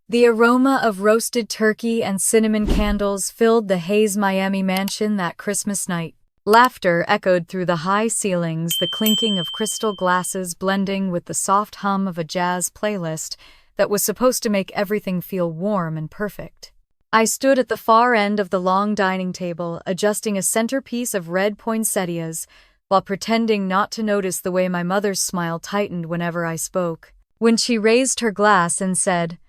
The aroma of roasted turkey and cinnamon candles filled the Hayes Miami mansion that Christmas night. Laughter echoed through the high ceilings, the clinking of crystal glasses blending with the soft hum of a jazz playlist that was supposed to make everything feel warm and perfect. I stood at the far end of the long dining table, adjusting a centerpiece of red poinsettias, while pretending not to notice the way my mother's smile tightened whenever I spoke. When she raised her glass and said,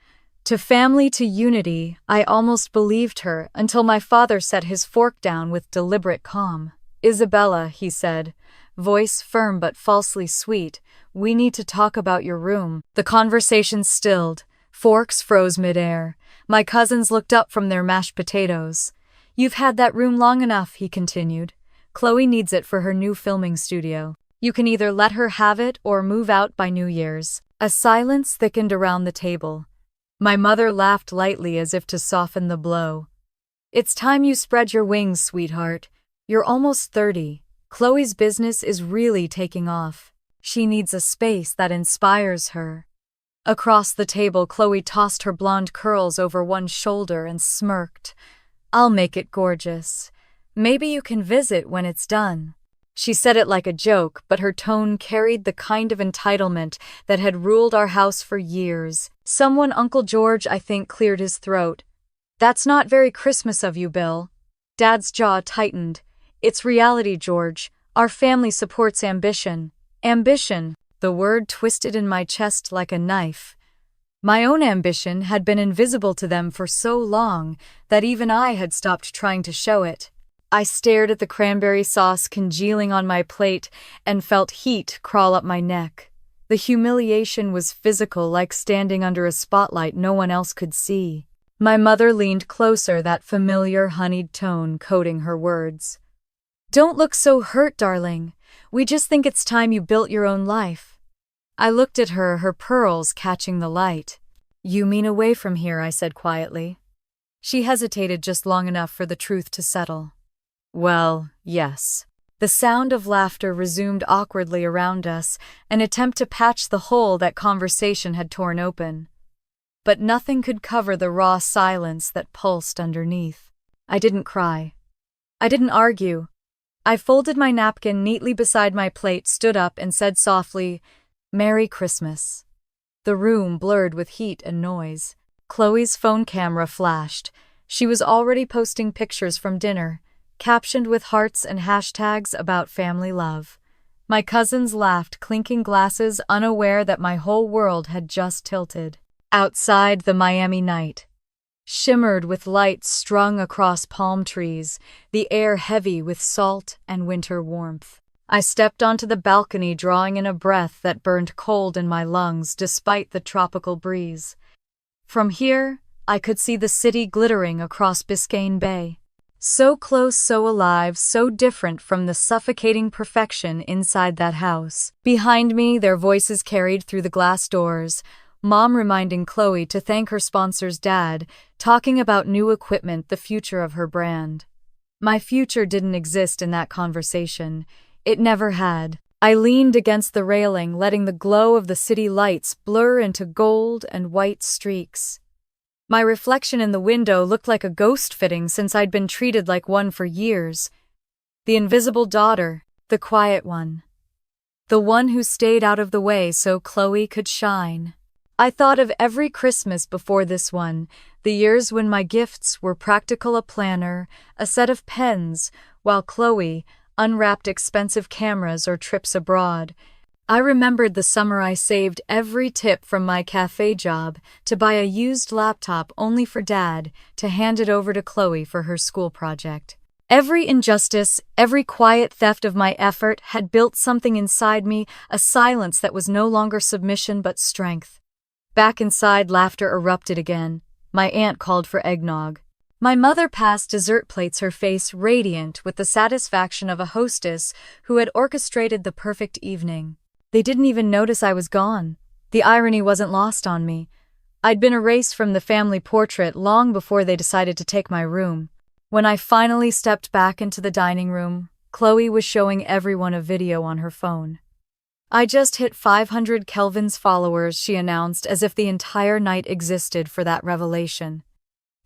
"To family, to unity," I almost believed her until my father set his fork down with deliberate calm. "Isabella," he said, voice firm but falsely sweet, "we need to talk about your room." The conversation stilled. Forks froze midair. My cousins looked up from their mashed potatoes. "You've had that room long enough," he continued. "Chloe needs it for her new filming studio. You can either let her have it or move out by New Year's." A silence thickened around the table. My mother laughed lightly as if to soften the blow. "It's time you spread your wings, sweetheart. You're almost 30. Chloe's business is really taking off. She needs a space that inspires her." Across the table, Chloe tossed her blonde curls over one shoulder and smirked. "I'll make it gorgeous. Maybe you can visit when it's done." She said it like a joke, but her tone carried the kind of entitlement that had ruled our house for years. Uncle George, I think, cleared his throat. "That's not very Christmas of you, Bill." Dad's jaw tightened. "It's reality, George. Our family supports ambition." Ambition. The word twisted in my chest like a knife. My own ambition had been invisible to them for so long that even I had stopped trying to show it. I stared at the cranberry sauce congealing on my plate and felt heat crawl up my neck. The humiliation was physical, like standing under a spotlight no one else could see. My mother leaned closer, that familiar honeyed tone coating her words. "Don't look so hurt, darling. We just think it's time you built your own life." I looked at her, her pearls catching the light. "You mean away from here?" I said quietly. She hesitated just long enough for the truth to settle. "Well, yes." The sound of laughter resumed awkwardly around us, an attempt to patch the hole that conversation had torn open. But nothing could cover the raw silence that pulsed underneath. I didn't cry. I didn't argue. I folded my napkin neatly beside my plate, stood up, and said softly, "Merry Christmas." The room blurred with heat and noise. Chloe's phone camera flashed. She was already posting pictures from dinner, captioned with hearts and hashtags about family love. My cousins laughed, clinking glasses, unaware that my whole world had just tilted. Outside, the Miami night shimmered with lights strung across palm trees, the air heavy with salt and winter warmth. I stepped onto the balcony, drawing in a breath that burned cold in my lungs despite the tropical breeze. From here, I could see the city glittering across Biscayne Bay. So close, so alive, so different from the suffocating perfection inside that house. Behind me, their voices carried through the glass doors. Mom reminding Chloe to thank her sponsor's dad, talking about new equipment, the future of her brand. My future didn't exist in that conversation. It never had. I leaned against the railing, letting the glow of the city lights blur into gold and white streaks. My reflection in the window looked like a ghost fitting since I'd been treated like one for years. The invisible daughter, the quiet one. The one who stayed out of the way so Chloe could shine. I thought of every Christmas before this one, the years when my gifts were practical, a planner, a set of pens, while Chloe unwrapped expensive cameras or trips abroad. I remembered the summer I saved every tip from my cafe job to buy a used laptop only for Dad to hand it over to Chloe for her school project. Every injustice, every quiet theft of my effort had built something inside me, a silence that was no longer submission but strength. Back inside, laughter erupted again. My aunt called for eggnog. My mother passed dessert plates, her face radiant with the satisfaction of a hostess who had orchestrated the perfect evening. They didn't even notice I was gone. The irony wasn't lost on me. I'd been erased from the family portrait long before they decided to take my room. When I finally stepped back into the dining room, Chloe was showing everyone a video on her phone. I just hit 500 Kelvin's followers, she announced, as if the entire night existed for that revelation.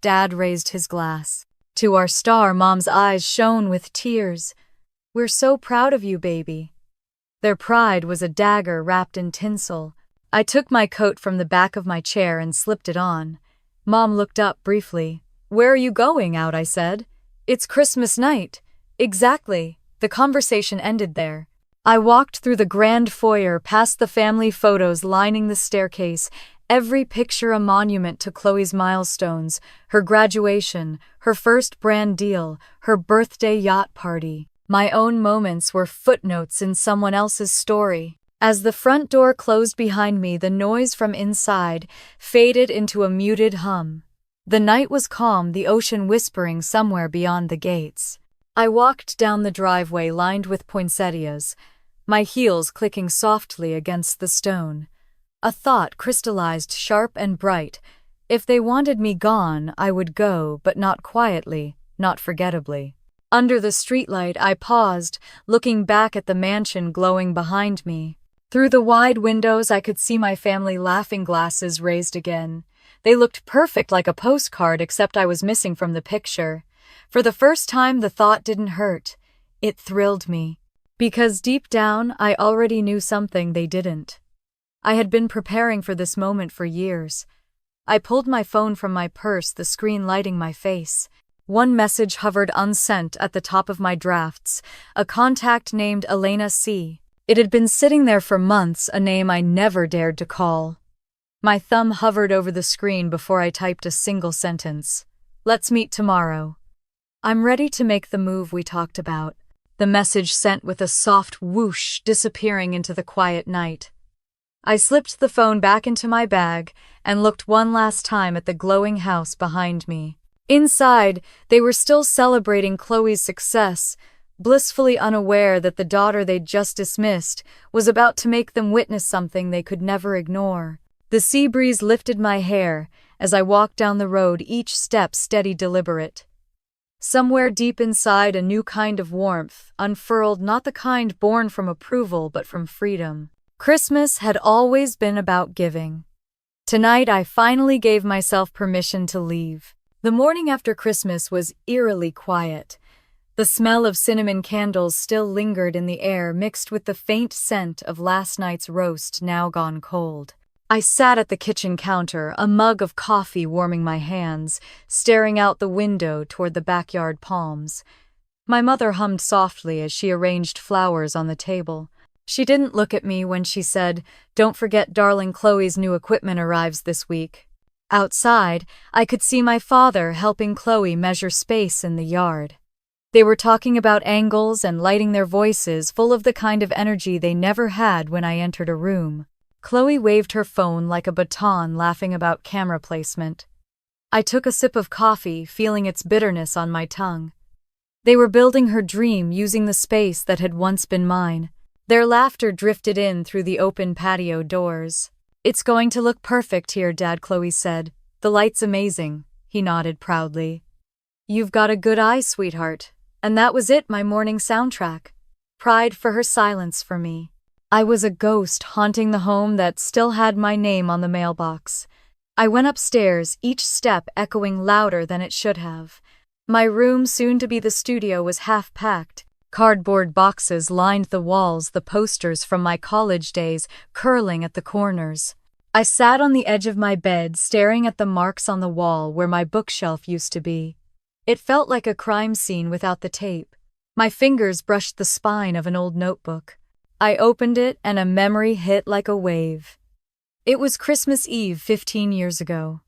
Dad raised his glass. To our star, Mom's eyes shone with tears. We're so proud of you, baby. Their pride was a dagger wrapped in tinsel. I took my coat from the back of my chair and slipped it on. Mom looked up briefly. Where are you going? Out, I said. It's Christmas night. Exactly. The conversation ended there. I walked through the grand foyer, past the family photos lining the staircase, every picture a monument to Chloe's milestones, her graduation, her first brand deal, her birthday yacht party. My own moments were footnotes in someone else's story. As the front door closed behind me, the noise from inside faded into a muted hum. The night was calm, the ocean whispering somewhere beyond the gates. I walked down the driveway lined with poinsettias, my heels clicking softly against the stone. A thought crystallized sharp and bright. If they wanted me gone, I would go, but not quietly, not forgettably. Under the streetlight, I paused, looking back at the mansion glowing behind me. Through the wide windows, I could see my family laughing, glasses raised again. They looked perfect, like a postcard, except I was missing from the picture. For the first time, the thought didn't hurt. It thrilled me. Because deep down, I already knew something they didn't. I had been preparing for this moment for years. I pulled my phone from my purse, the screen lighting my face. One message hovered unsent at the top of my drafts, a contact named Elena C. It had been sitting there for months, a name I never dared to call. My thumb hovered over the screen before I typed a single sentence. Let's meet tomorrow. I'm ready to make the move we talked about. The message sent with a soft whoosh, disappearing into the quiet night. I slipped the phone back into my bag and looked one last time at the glowing house behind me. Inside, they were still celebrating Chloe's success, blissfully unaware that the daughter they'd just dismissed was about to make them witness something they could never ignore. The sea breeze lifted my hair as I walked down the road, each step steady, deliberate. Somewhere deep inside, a new kind of warmth unfurled, not the kind born from approval but from freedom. Christmas had always been about giving. Tonight, I finally gave myself permission to leave. The morning after Christmas was eerily quiet. The smell of cinnamon candles still lingered in the air, mixed with the faint scent of last night's roast now gone cold. I sat at the kitchen counter, a mug of coffee warming my hands, staring out the window toward the backyard palms. My mother hummed softly as she arranged flowers on the table. She didn't look at me when she said, "Don't forget, darling, Chloe's new equipment arrives this week." Outside, I could see my father helping Chloe measure space in the yard. They were talking about angles and lighting, their voices full of the kind of energy they never had when I entered a room. Chloe waved her phone like a baton, laughing about camera placement. I took a sip of coffee, feeling its bitterness on my tongue. They were building her dream using the space that had once been mine. Their laughter drifted in through the open patio doors. "It's going to look perfect here, Dad," Chloe said. "The light's amazing." He nodded proudly. "You've got a good eye, sweetheart." And that was it, my morning soundtrack. Pride for her, silence for me. I was a ghost haunting the home that still had my name on the mailbox. I went upstairs, each step echoing louder than it should have. My room, soon to be the studio, was half-packed. Cardboard boxes lined the walls, the posters from my college days curling at the corners. I sat on the edge of my bed, staring at the marks on the wall where my bookshelf used to be. It felt like a crime scene without the tape. My fingers brushed the spine of an old notebook. I opened it, and a memory hit like a wave. It was Christmas Eve 15 years ago.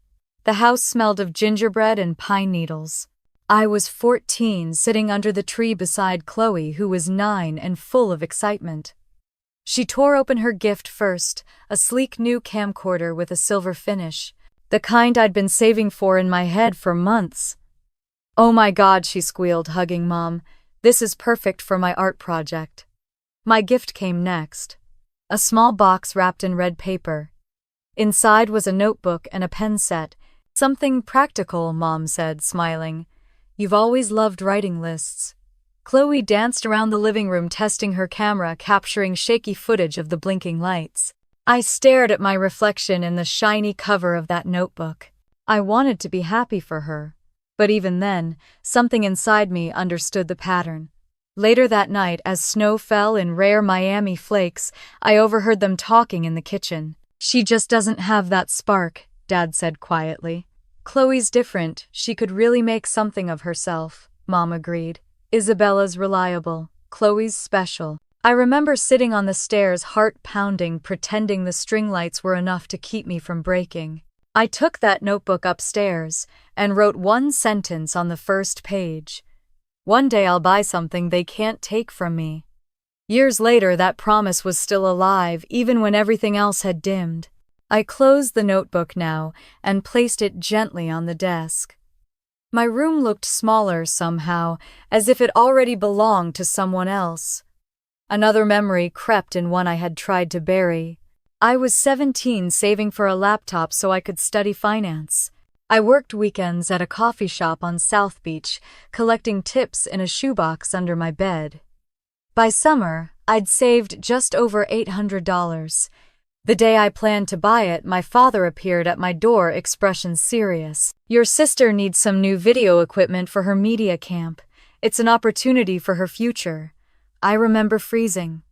The house smelled of gingerbread and pine needles. I was 14, sitting under the tree beside Chloe, who was 9 and full of excitement. She tore open her gift first, a sleek new camcorder with a silver finish, the kind I'd been saving for in my head for months. "Oh my God," she squealed, hugging Mom. "This is perfect for my art project." My gift came next. A small box wrapped in red paper. Inside was a notebook and a pen set. "Something practical," Mom said, smiling. "You've always loved writing lists." Chloe danced around the living room testing her camera, capturing shaky footage of the blinking lights. I stared at my reflection in the shiny cover of that notebook. I wanted to be happy for her. But even then, something inside me understood the pattern. Later that night, as snow fell in rare Miami flakes, I overheard them talking in the kitchen. "She just doesn't have that spark," Dad said quietly. "Chloe's different. She could really make something of herself," Mom agreed. "Isabella's reliable. Chloe's special." I remember sitting on the stairs, heart pounding, pretending the string lights were enough to keep me from breaking. I took that notebook upstairs and wrote one sentence on the first page. "One day I'll buy something they can't take from me." Years later, that promise was still alive, even when everything else had dimmed. I closed the notebook now and placed it gently on the desk. My room looked smaller somehow, as if it already belonged to someone else. Another memory crept in, one I had tried to bury. I was 17, saving for a laptop so I could study finance. I worked weekends at a coffee shop on South Beach, collecting tips in a shoebox under my bed. By summer, I'd saved just over $800. The day I planned to buy it, my father appeared at my door, expression serious. "Your sister needs some new video equipment for her media camp. It's an opportunity for her future." I remember freezing.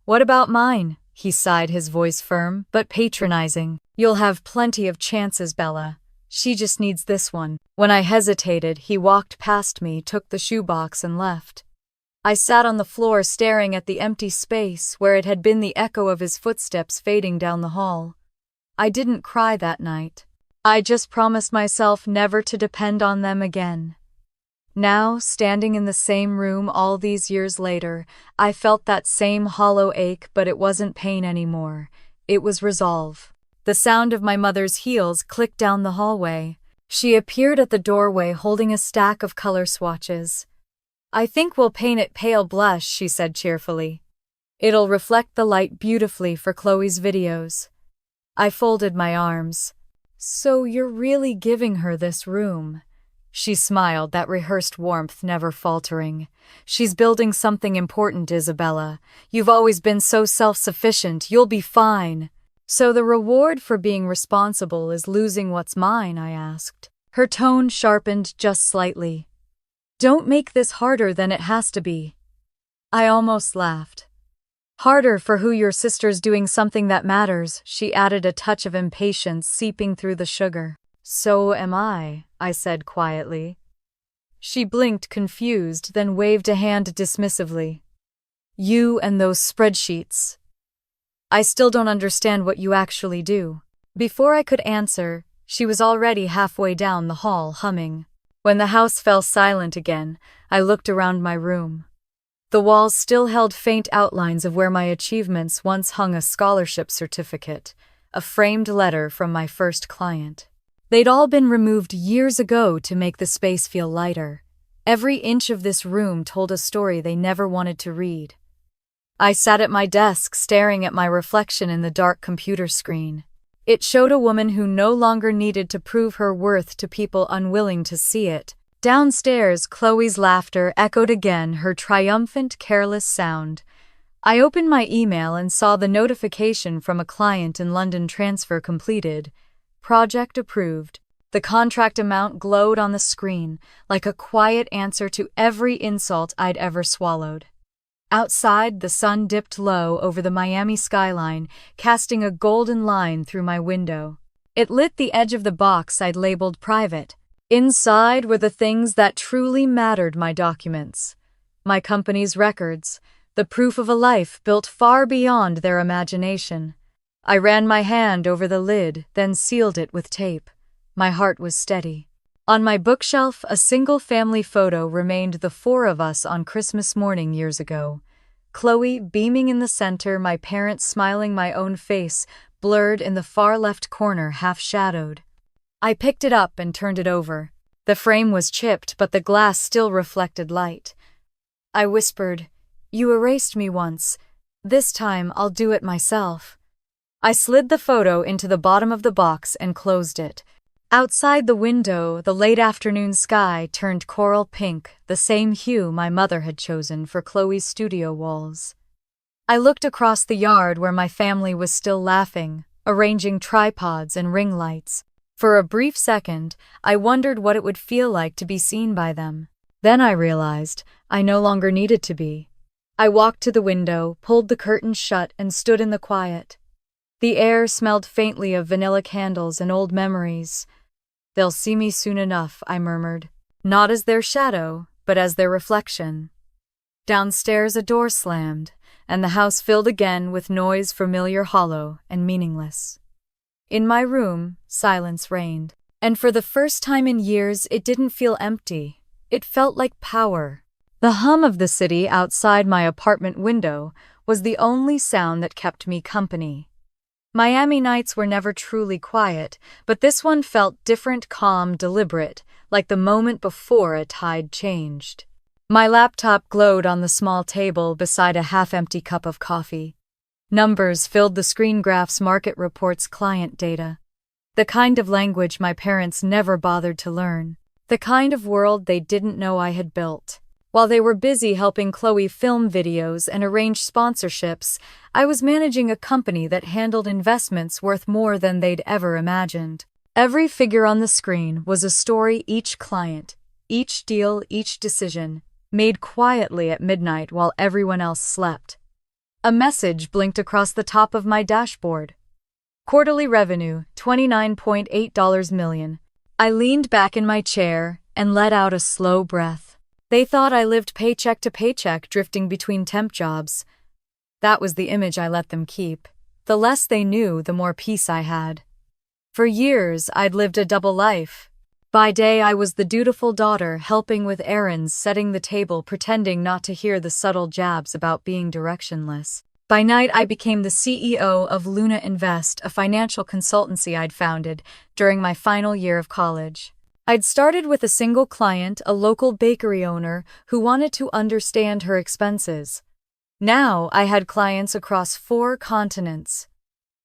"What about mine?" He sighed, his voice firm, but patronizing. "You'll have plenty of chances, Bella. She just needs this one." When I hesitated, he walked past me, took the shoebox, and left. I sat on the floor staring at the empty space where it had been, the echo of his footsteps fading down the hall. I didn't cry that night. I just promised myself never to depend on them again. Now, standing in the same room all these years later, I felt that same hollow ache, but it wasn't pain anymore. It was resolve. The sound of my mother's heels clicked down the hallway. She appeared at the doorway holding a stack of color swatches. "I think we'll paint it pale blush," she said cheerfully. "It'll reflect the light beautifully for Chloe's videos." I folded my arms. "So you're really giving her this room?" She smiled, that rehearsed warmth never faltering. "She's building something important, Isabella. You've always been so self-sufficient. You'll be fine." "So the reward for being responsible is losing what's mine?" I asked. Her tone sharpened just slightly. "Don't make this harder than it has to be." I almost laughed. "Harder for who? Your sister's doing something that matters," she added, a touch of impatience seeping through the sugar. "So am I," I said quietly. She blinked, confused, then waved a hand dismissively. "You and those spreadsheets. I still don't understand what you actually do." Before I could answer, she was already halfway down the hall, humming. When the house fell silent again, I looked around my room. The walls still held faint outlines of where my achievements once hung: a scholarship certificate, a framed letter from my first client. They'd all been removed years ago to make the space feel lighter. Every inch of this room told a story they never wanted to read. I sat at my desk, staring at my reflection in the dark computer screen. It showed a woman who no longer needed to prove her worth to people unwilling to see it. Downstairs, Chloe's laughter echoed again, her triumphant, careless sound. I opened my email and saw the notification from a client in London: transfer completed. Project approved. The contract amount glowed on the screen, like a quiet answer to every insult I'd ever swallowed. Outside, the sun dipped low over the Miami skyline, casting a golden line through my window. It lit the edge of the box I'd labeled private. Inside were the things that truly mattered: my documents, my company's records, the proof of a life built far beyond their imagination. I ran my hand over the lid, then sealed it with tape. My heart was steady. On my bookshelf, a single family photo remained: the four of us on Christmas morning years ago. Chloe beaming in the center, my parents smiling, my own face blurred in the far left corner, half-shadowed. I picked it up and turned it over. The frame was chipped, but the glass still reflected light. I whispered, "You erased me once. This time I'll do it myself." I slid the photo into the bottom of the box and closed it. Outside the window, the late afternoon sky turned coral pink, the same hue my mother had chosen for Chloe's studio walls. I looked across the yard where my family was still laughing, arranging tripods and ring lights. For a brief second, I wondered what it would feel like to be seen by them. Then I realized I no longer needed to be. I walked to the window, pulled the curtains shut, and stood in the quiet. The air smelled faintly of vanilla candles and old memories. "They'll see me soon enough," I murmured. Not as their shadow, but as their reflection. Downstairs a door slammed, and the house filled again with noise familiar, hollow, and meaningless. In my room, silence reigned. And for the first time in years, it didn't feel empty. It felt like power. The hum of the city outside my apartment window was the only sound that kept me company. Miami nights were never truly quiet, but this one felt different, calm, deliberate, like the moment before a tide changed. My laptop glowed on the small table beside a half-empty cup of coffee. Numbers filled the screen, graphs, market reports, client data. The kind of language my parents never bothered to learn. The kind of world they didn't know I had built. While they were busy helping Chloe film videos and arrange sponsorships, I was managing a company that handled investments worth more than they'd ever imagined. Every figure on the screen was a story, each client, each deal, each decision, made quietly at midnight while everyone else slept. A message blinked across the top of my dashboard. Quarterly revenue, $29.8 million. I leaned back in my chair and let out a slow breath. They thought I lived paycheck to paycheck, drifting between temp jobs. That was the image I let them keep. The less they knew, the more peace I had. For years, I'd lived a double life. By day, I was the dutiful daughter, helping with errands, setting the table, pretending not to hear the subtle jabs about being directionless. By night, I became the CEO of Luna Invest, a financial consultancy I'd founded during my final year of college. I'd started with a single client, a local bakery owner who wanted to understand her expenses. Now I had clients across 4 continents.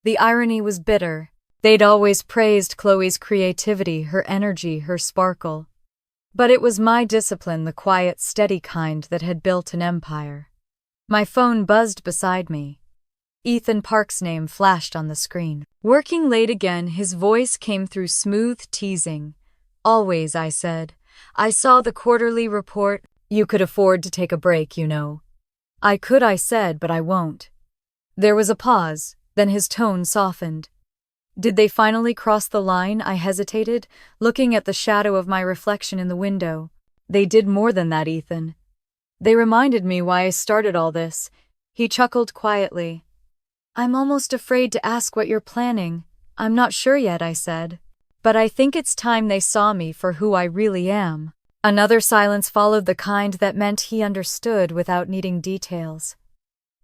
The irony was bitter. They'd always praised Chloe's creativity, her energy, her sparkle. But it was my discipline, the quiet, steady kind, that had built an empire. My phone buzzed beside me. Ethan Park's name flashed on the screen. Working late again, his voice came through smooth, teasing. "Always," I said. "I saw the quarterly report. You could afford to take a break, you know." "I could," I said, "but I won't." There was a pause, then his tone softened. "Did they finally cross the line?" I hesitated, looking at the shadow of my reflection in the window. "They did more than that, Ethan. They reminded me why I started all this." He chuckled quietly. "I'm almost afraid to ask what you're planning." "I'm not sure yet," I said. "But I think it's time they saw me for who I really am." Another silence followed, the kind that meant he understood without needing details.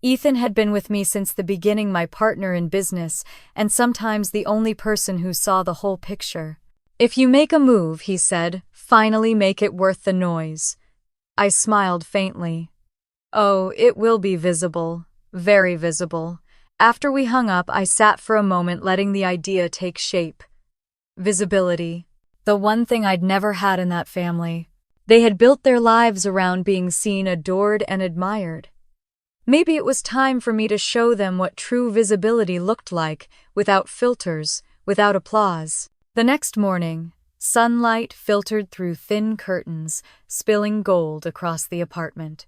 Ethan had been with me since the beginning, my partner in business, and sometimes the only person who saw the whole picture. "If you make a move," he said, "finally make it worth the noise." I smiled faintly. "Oh, it will be visible, very visible." After we hung up, I sat for a moment, letting the idea take shape. Visibility. The one thing I'd never had in that family. They had built their lives around being seen, adored, and admired. Maybe it was time for me to show them what true visibility looked like, without filters, without applause. The next morning, sunlight filtered through thin curtains, spilling gold across the apartment.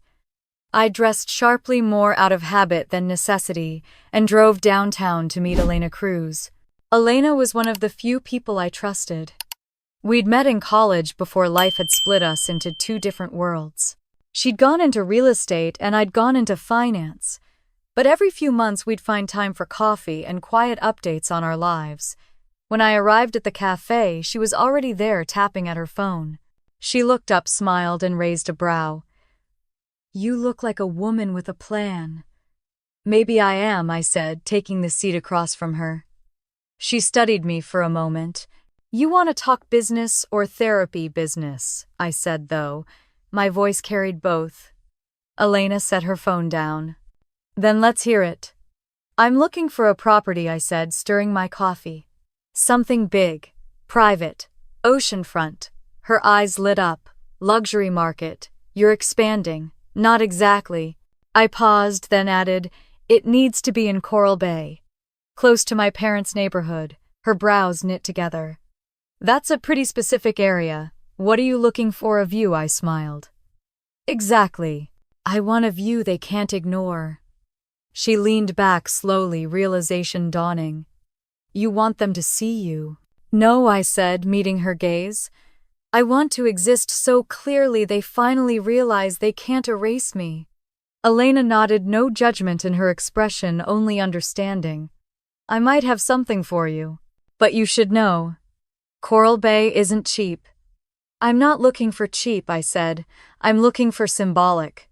I dressed sharply, more out of habit than necessity, and drove downtown to meet Elena Cruz. Elena was one of the few people I trusted. We'd met in college before life had split us into 2 different worlds. She'd gone into real estate and I'd gone into finance. But every few months we'd find time for coffee and quiet updates on our lives. When I arrived at the cafe, she was already there, tapping at her phone. She looked up, smiled, and raised a brow. "You look like a woman with a plan." "Maybe I am," I said, taking the seat across from her. She studied me for a moment. "You want to talk business or therapy?" "Business," I said, though. My voice carried both. Elena set her phone down. "Then let's hear it." "I'm looking for a property," I said, stirring my coffee. "Something big. Private. Oceanfront. Her eyes lit up. Luxury market. You're expanding. Not exactly. I paused, then added, it needs to be in Coral Bay. Close to my parents' neighborhood. Her brows knit together. That's a pretty specific area. What are you looking for a view? I smiled. Exactly. I want a view they can't ignore. She leaned back slowly, realization dawning. You want them to see you? No, I said, meeting her gaze. I want to exist so clearly they finally realize they can't erase me. Elena nodded, no judgment in her expression, only understanding. I might have something for you. But you should know. Coral Bay isn't cheap. I'm not looking for cheap, I said. I'm looking for symbolic.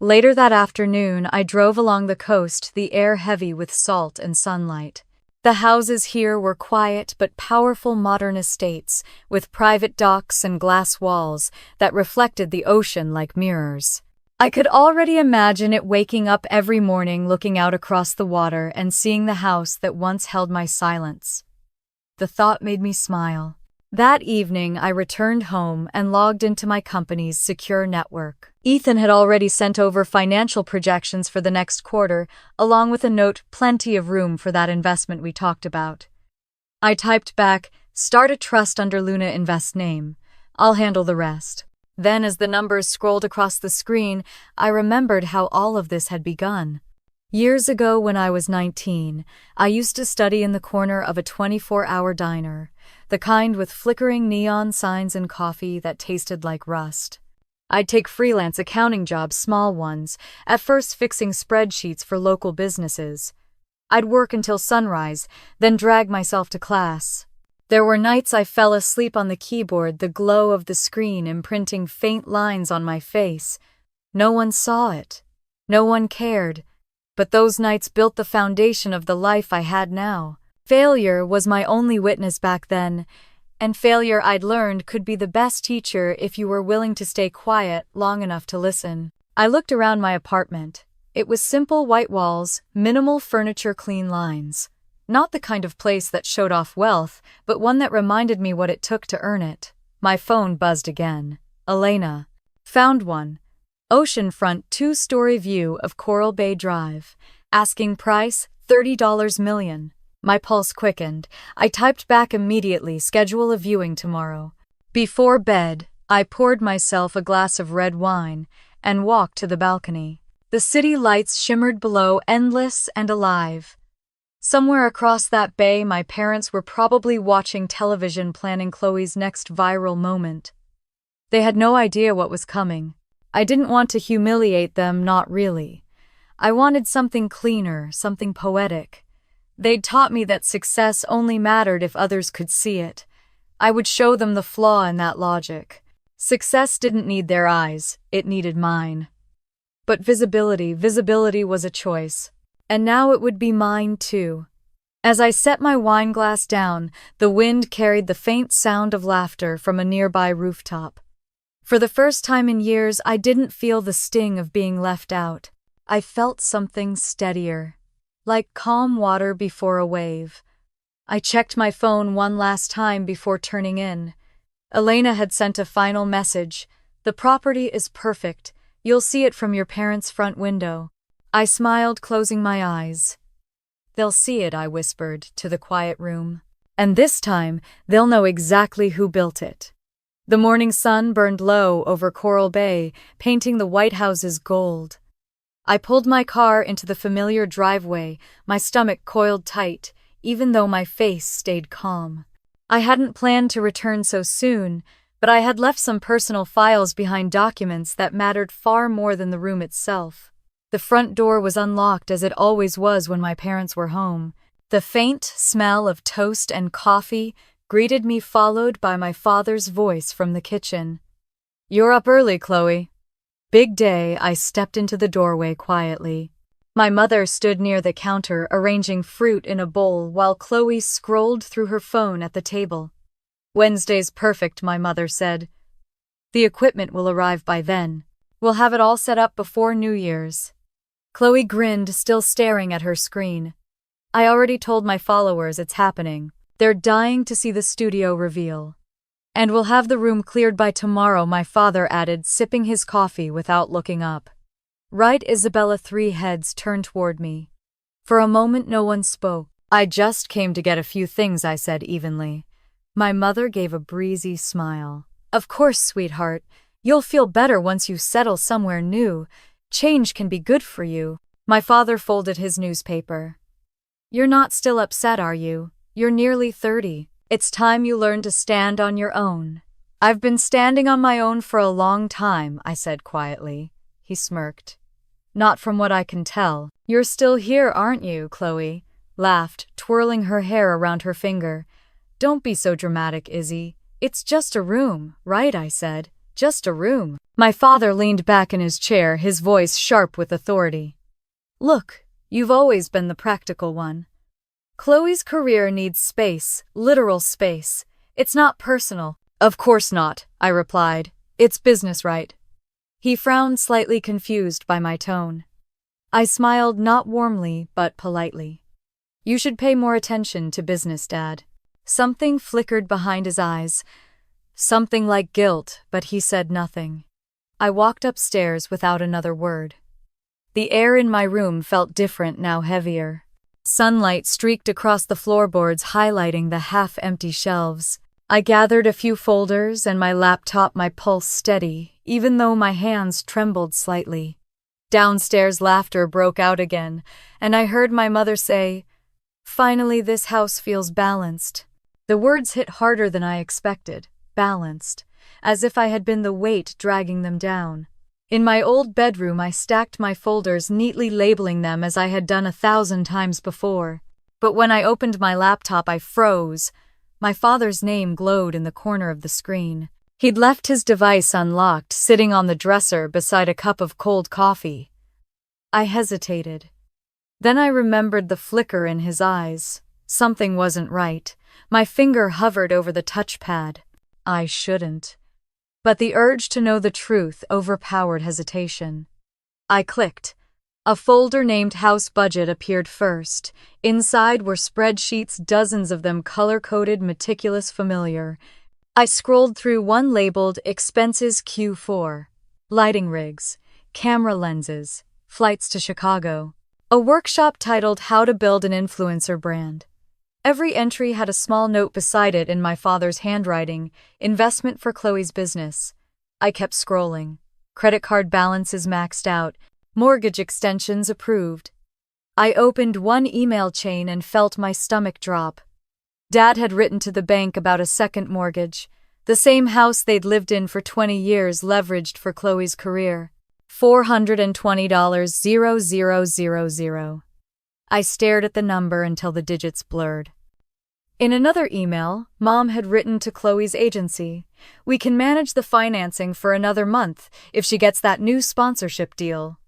Later that afternoon, I drove along the coast, the air heavy with salt and sunlight. The houses here were quiet but powerful modern estates, with private docks and glass walls that reflected the ocean like mirrors. I could already imagine it waking up every morning, looking out across the water and seeing the house that once held my silence. The thought made me smile. That evening, I returned home and logged into my company's secure network. Ethan had already sent over financial projections for the next quarter, along with a note, plenty of room for that investment we talked about. I typed back, start a trust under Luna Invest's name. I'll handle the rest. Then, as the numbers scrolled across the screen, I remembered how all of this had begun. Years ago, when I was 19, I used to study in the corner of a 24-hour diner, the kind with flickering neon signs and coffee that tasted like rust. I'd take freelance accounting jobs, small ones, at first fixing spreadsheets for local businesses. I'd work until sunrise, then drag myself to class. There were nights I fell asleep on the keyboard, the glow of the screen imprinting faint lines on my face. No one saw it. No one cared. But those nights built the foundation of the life I had now. Failure was my only witness back then, and failure, I'd learned, could be the best teacher if you were willing to stay quiet long enough to listen. I looked around my apartment. It was simple white walls, minimal furniture, clean lines. Not the kind of place that showed off wealth, but one that reminded me what it took to earn it. My phone buzzed again. Elena. Found one. Oceanfront 2-story view of Coral Bay Drive. Asking price, $30 million. My pulse quickened. I typed back immediately, schedule a viewing tomorrow. Before bed, I poured myself a glass of red wine and walked to the balcony. The city lights shimmered below, endless and alive. Somewhere across that bay, my parents were probably watching television, planning Chloe's next viral moment. They had no idea what was coming. I didn't want to humiliate them, not really. I wanted something cleaner, something poetic. They'd taught me that success only mattered if others could see it. I would show them the flaw in that logic. Success didn't need their eyes, it needed mine. But visibility was a choice. And now it would be mine too. As I set my wine glass down, the wind carried the faint sound of laughter from a nearby rooftop. For the first time in years, I didn't feel the sting of being left out. I felt something steadier, like calm water before a wave. I checked my phone one last time before turning in. Elena had sent a final message. The property is perfect. You'll see it from your parents' front window. I smiled, closing my eyes. They'll see it, I whispered to the quiet room. And this time, they'll know exactly who built it. The morning sun burned low over Coral Bay, painting the white houses gold. I pulled my car into the familiar driveway, my stomach coiled tight, even though my face stayed calm. I hadn't planned to return so soon, but I had left some personal files behind, documents that mattered far more than the room itself. The front door was unlocked, as it always was when my parents were home. The faint smell of toast and coffee greeted me, followed by my father's voice from the kitchen. "You're up early, Chloe." Big day. I stepped into the doorway quietly. My mother stood near the counter, arranging fruit in a bowl, while Chloe scrolled through her phone at the table. "Wednesday's perfect," my mother said. "The equipment will arrive by then. We'll have it all set up before New Year's." Chloe grinned, still staring at her screen. "I already told my followers it's happening. They're dying to see the studio reveal. And we'll have the room cleared by tomorrow, my father added, sipping his coffee without looking up. Right, Isabella. 3 heads turned toward me. For a moment no one spoke. I just came to get a few things, I said evenly. My mother gave a breezy smile. Of course, sweetheart. You'll feel better once you settle somewhere new. Change can be good for you. My father folded his newspaper. You're not still upset, are you? You're nearly 30. It's time you learn to stand on your own. I've been standing on my own for a long time, I said quietly. He smirked. Not from what I can tell. You're still here, aren't you? Chloe laughed, twirling her hair around her finger. Don't be so dramatic, Izzy. It's just a room, right? I said. Just a room. My father leaned back in his chair, his voice sharp with authority. Look, you've always been the practical one. Chloe's career needs space, literal space. It's not personal. Of course not, I replied. It's business, right? He frowned, slightly confused by my tone. I smiled, not warmly, but politely. You should pay more attention to business, Dad. Something flickered behind his eyes. Something like guilt, but he said nothing. I walked upstairs without another word. The air in my room felt different, now heavier. Sunlight streaked across the floorboards, highlighting the half-empty shelves. I gathered a few folders and my laptop, my pulse steady, even though my hands trembled slightly. Downstairs laughter broke out again, and I heard my mother say, "Finally, this house feels balanced." The words hit harder than I expected. Balanced, as if I had been the weight dragging them down. In my old bedroom, I stacked my folders, neatly labeling them as I had done 1,000 times before. But when I opened my laptop, I froze. My father's name glowed in the corner of the screen. He'd left his device unlocked, sitting on the dresser beside a cup of cold coffee. I hesitated. Then I remembered the flicker in his eyes. Something wasn't right. My finger hovered over the touchpad. I shouldn't. But the urge to know the truth overpowered hesitation. I clicked. A folder named House Budget appeared first. Inside were spreadsheets, dozens of them color-coded, meticulous, familiar. I scrolled through one labeled Expenses Q4. Lighting rigs, camera lenses, flights to Chicago. A workshop titled How to Build an Influencer Brand. Every entry had a small note beside it in my father's handwriting, investment for Chloe's business. I kept scrolling. Credit card balances maxed out, mortgage extensions approved. I opened one email chain and felt my stomach drop. Dad had written to the bank about a second mortgage, the same house they'd lived in for 20 years, leveraged for Chloe's career. $420,000. I stared at the number until the digits blurred. In another email, Mom had written to Chloe's agency, "We can manage the financing for another month if she gets that new sponsorship deal."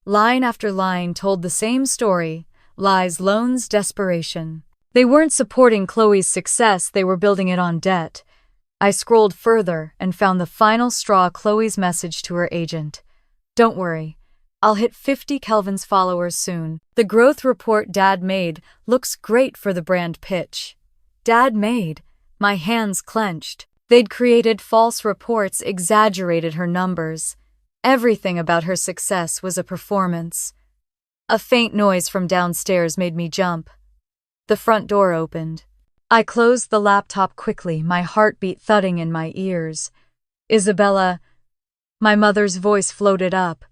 Line after line told the same story: lies, loans, desperation. They weren't supporting Chloe's success, they were building it on debt. I scrolled further and found the final straw: Chloe's message to her agent. "Don't worry. I'll hit 50 Kelvin's followers soon. The growth report Dad made looks great for the brand pitch." Dad made. My hands clenched. They'd created false reports, exaggerated her numbers. Everything about her success was a performance. A faint noise from downstairs made me jump. The front door opened. I closed the laptop quickly, my heartbeat thudding in my ears. "Isabella," my mother's voice floated up.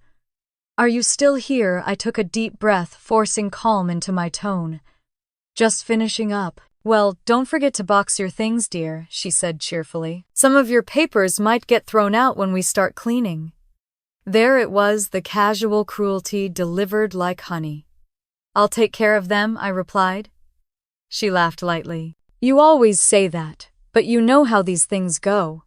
"Are you still here?" I took a deep breath, forcing calm into my tone. "Just finishing up." "Well, don't forget to box your things, dear," she said cheerfully. "Some of your papers might get thrown out when we start cleaning." There it was, the casual cruelty delivered like honey. "I'll take care of them," I replied. She laughed lightly. "You always say that, but you know how these things go."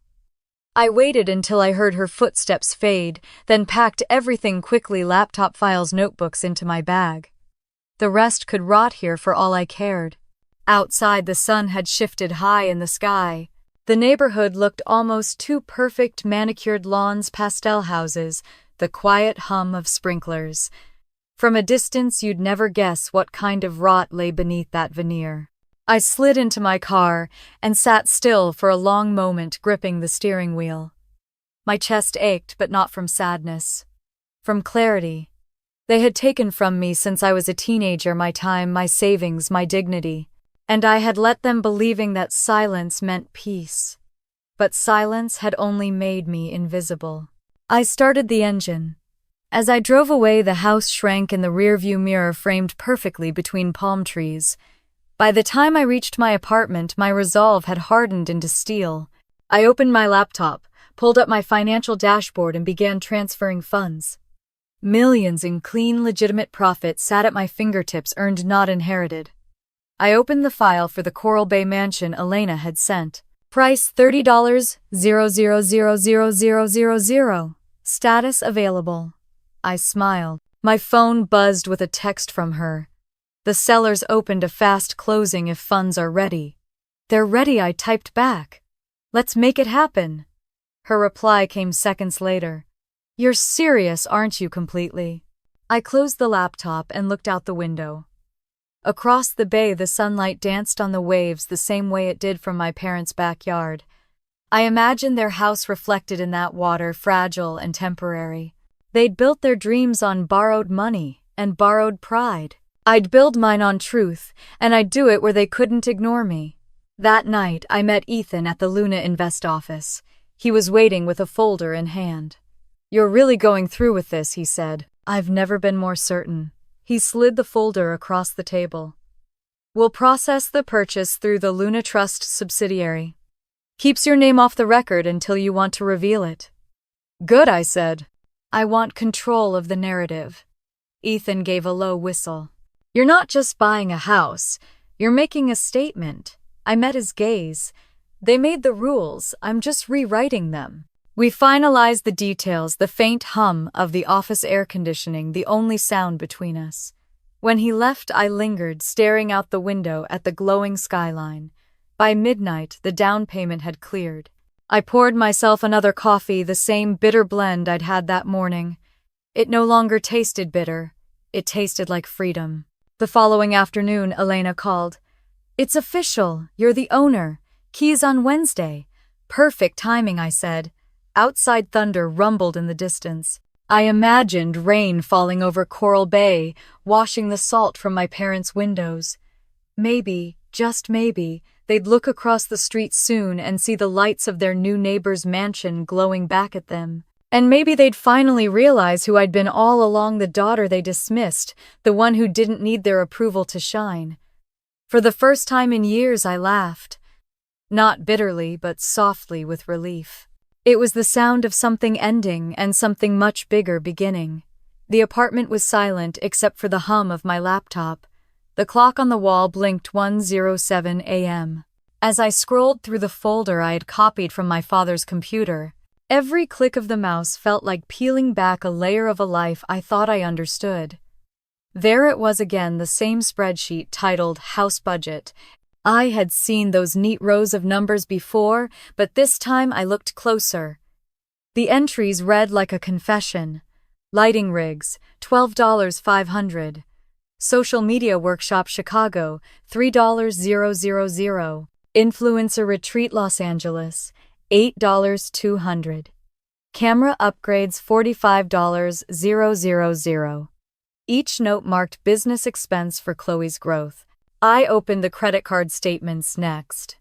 I waited until I heard her footsteps fade, then packed everything quickly, laptop, files, notebooks, into my bag. The rest could rot here for all I cared. Outside, the sun had shifted high in the sky. The neighborhood looked almost too perfect: manicured lawns, pastel houses, the quiet hum of sprinklers. From a distance, you'd never guess what kind of rot lay beneath that veneer. I slid into my car and sat still for a long moment, gripping the steering wheel. My chest ached, but not from sadness. From clarity. They had taken from me since I was a teenager my time, my savings, my dignity. And I had let them believing that silence meant peace. But silence had only made me invisible. I started the engine. As I drove away, the house shrank in the rearview mirror framed perfectly between palm trees. By the time I reached my apartment, my resolve had hardened into steel. I opened my laptop, pulled up my financial dashboard, and began transferring funds. Millions in clean, legitimate profit sat at my fingertips, earned not inherited. I opened the file for the Coral Bay mansion Elena had sent. Price $30, 0000000. Status available. I smiled. My phone buzzed with a text from her. The sellers opened a fast closing if funds are ready. They're ready, I typed back. Let's make it happen. Her reply came seconds later. You're serious, aren't you, completely? I closed the laptop and looked out the window. Across the bay, the sunlight danced on the waves the same way it did from my parents' backyard. I imagined their house reflected in that water, fragile and temporary. They'd built their dreams on borrowed money and borrowed pride. I'd build mine on truth, and I'd do it where they couldn't ignore me. That night, I met Ethan at the Luna Invest office. He was waiting with a folder in hand. You're really going through with this, he said. I've never been more certain. He slid the folder across the table. We'll process the purchase through the Luna Trust subsidiary. Keeps your name off the record until you want to reveal it. Good, I said. I want control of the narrative. Ethan gave a low whistle. You're not just buying a house, you're making a statement. I met his gaze. They made the rules, I'm just rewriting them. We finalized the details, the faint hum of the office air conditioning, the only sound between us. When he left, I lingered, staring out the window at the glowing skyline. By midnight, the down payment had cleared. I poured myself another coffee, the same bitter blend I'd had that morning. It no longer tasted bitter. It tasted like freedom. The following afternoon, Elena called. It's official. You're the owner. Keys on Wednesday. Perfect timing, I said. Outside thunder rumbled in the distance. I imagined rain falling over Coral Bay, washing the salt from my parents' windows. Maybe, just maybe, they'd look across the street soon and see the lights of their new neighbor's mansion glowing back at them. And maybe they'd finally realize who I'd been all along, the daughter they dismissed, the one who didn't need their approval to shine. For the first time in years, I laughed. Not bitterly, but softly with relief. It was the sound of something ending and something much bigger beginning. The apartment was silent except for the hum of my laptop. The clock on the wall blinked 1:07 a.m. As I scrolled through the folder I had copied from my father's computer, every click of the mouse felt like peeling back a layer of a life I thought I understood. There it was again, the same spreadsheet titled House Budget. I had seen those neat rows of numbers before, but this time I looked closer. The entries read like a confession. Lighting rigs, $12,500. Social media workshop Chicago, $3,000. Influencer retreat Los Angeles, $8,200. Camera upgrades $45,000. Each note marked business expense for Chloe's growth. I opened the credit card statements next.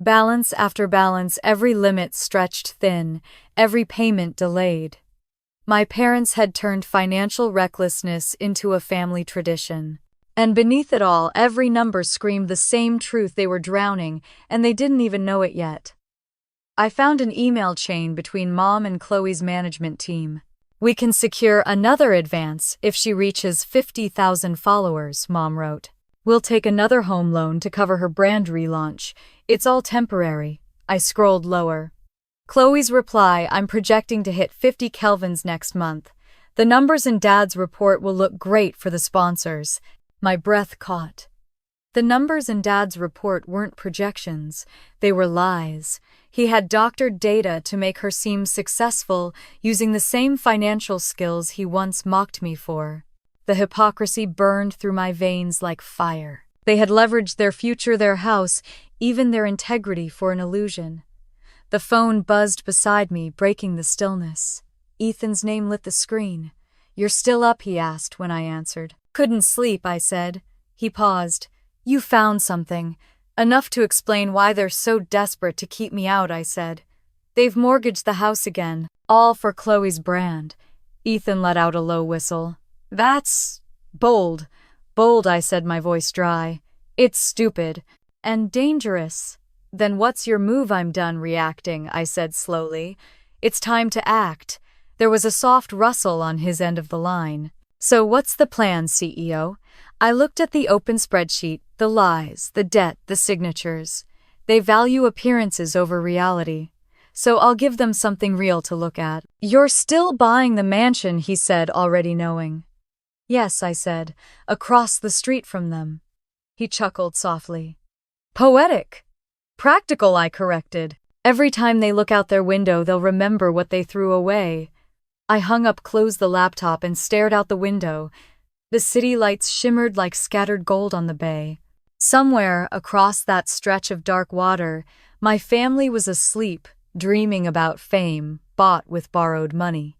Balance after balance, every limit stretched thin, every payment delayed. My parents had turned financial recklessness into a family tradition. And beneath it all, every number screamed the same truth: they were drowning, and they didn't even know it yet. I found an email chain between Mom and Chloe's management team. We can secure another advance if she reaches 50,000 followers, Mom wrote. We'll take another home loan to cover her brand relaunch. It's all temporary. I scrolled lower. Chloe's reply, I'm projecting to hit 50 kelvins next month. The numbers in Dad's report will look great for the sponsors. My breath caught. The numbers in Dad's report weren't projections. They were lies. He had doctored data to make her seem successful, using the same financial skills he once mocked me for. The hypocrisy burned through my veins like fire. They had leveraged their future, their house, even their integrity for an illusion. The phone buzzed beside me, breaking the stillness. Ethan's name lit the screen. "You're still up?" he asked when I answered. "Couldn't sleep," I said. He paused. "You found something. Enough to explain why they're so desperate to keep me out," I said. "They've mortgaged the house again, all for Chloe's brand." Ethan let out a low whistle. "That's bold." "Bold," I said, my voice dry. "It's stupid. And dangerous." "Then what's your move?" "I'm done reacting," I said slowly. "It's time to act." There was a soft rustle on his end of the line. "So what's the plan, CEO?" I looked at the open spreadsheet, the lies, the debt, the signatures. They value appearances over reality. So I'll give them something real to look at. "You're still buying the mansion," he said, already knowing. "Yes," I said, "across the street from them." He chuckled softly. "Poetic." "Practical," I corrected. "Every time they look out their window, they'll remember what they threw away." I hung up, closed the laptop, and stared out the window. The city lights shimmered like scattered gold on the bay. Somewhere across that stretch of dark water, my family was asleep, dreaming about fame, bought with borrowed money.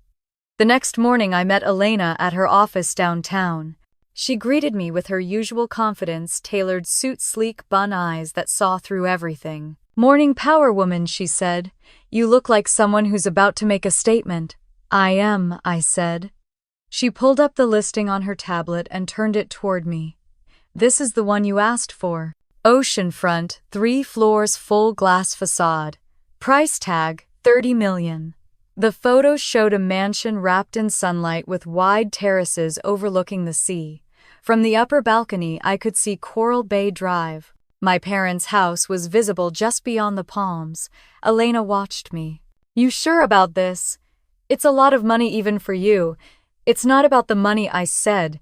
The next morning I met Elena at her office downtown. She greeted me with her usual confidence, tailored suit, sleek bun eyes that saw through everything. "Morning power, woman," she said. "You look like someone who's about to make a statement." "I am," I said. She pulled up the listing on her tablet and turned it toward me. "This is the one you asked for. Oceanfront, 3 floors, full glass facade. Price tag, $30 million. The photos showed a mansion wrapped in sunlight with wide terraces overlooking the sea. From the upper balcony, I could see Coral Bay Drive. My parents' house was visible just beyond the palms. Elena watched me. "You sure about this? It's a lot of money even for you." "It's not about the money," I said.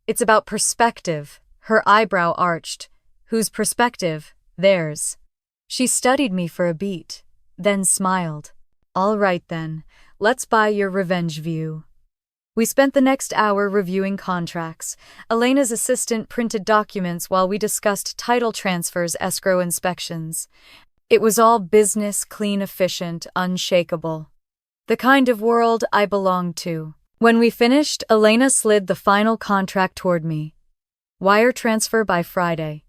"It's about perspective." Her eyebrow arched. "Whose perspective?" "Theirs." She studied me for a beat, then smiled. "All right then, let's buy your revenge view." We spent the next hour reviewing contracts. Elena's assistant printed documents while we discussed title transfers, escrow inspections. It was all business, clean, efficient, unshakable. The kind of world I belonged to. When we finished, Elena slid the final contract toward me. "Wire transfer by Friday.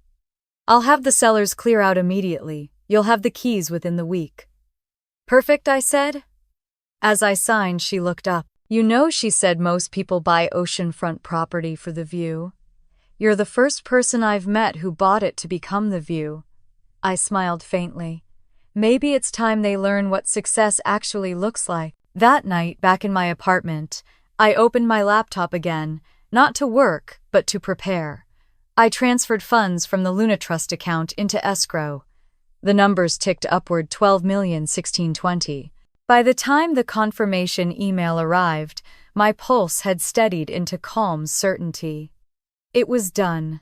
I'll have the sellers clear out immediately. You'll have the keys within the week." "Perfect," I said. As I signed, she looked up. "You know," she said, "most people buy oceanfront property for the view. You're the first person I've met who bought it to become the view." I smiled faintly. Maybe it's time they learn what success actually looks like. That night, back in my apartment, I opened my laptop again, not to work, but to prepare. I transferred funds from the Luna Trust account into escrow. The numbers ticked upward, 12,016,20. By the time the confirmation email arrived, my pulse had steadied into calm certainty. It was done.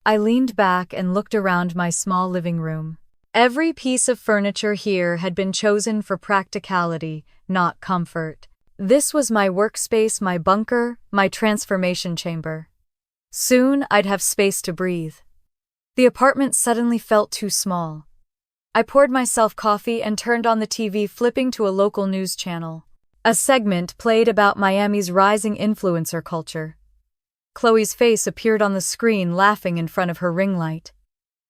I leaned back and looked around my small living room. Every piece of furniture here had been chosen for practicality, not comfort. This was my workspace, my bunker, my transformation chamber. Soon I'd have space to breathe. The apartment suddenly felt too small. I poured myself coffee and turned on the TV, flipping to a local news channel. A segment played about Miami's rising influencer culture. Chloe's face appeared on the screen, laughing in front of her ring light.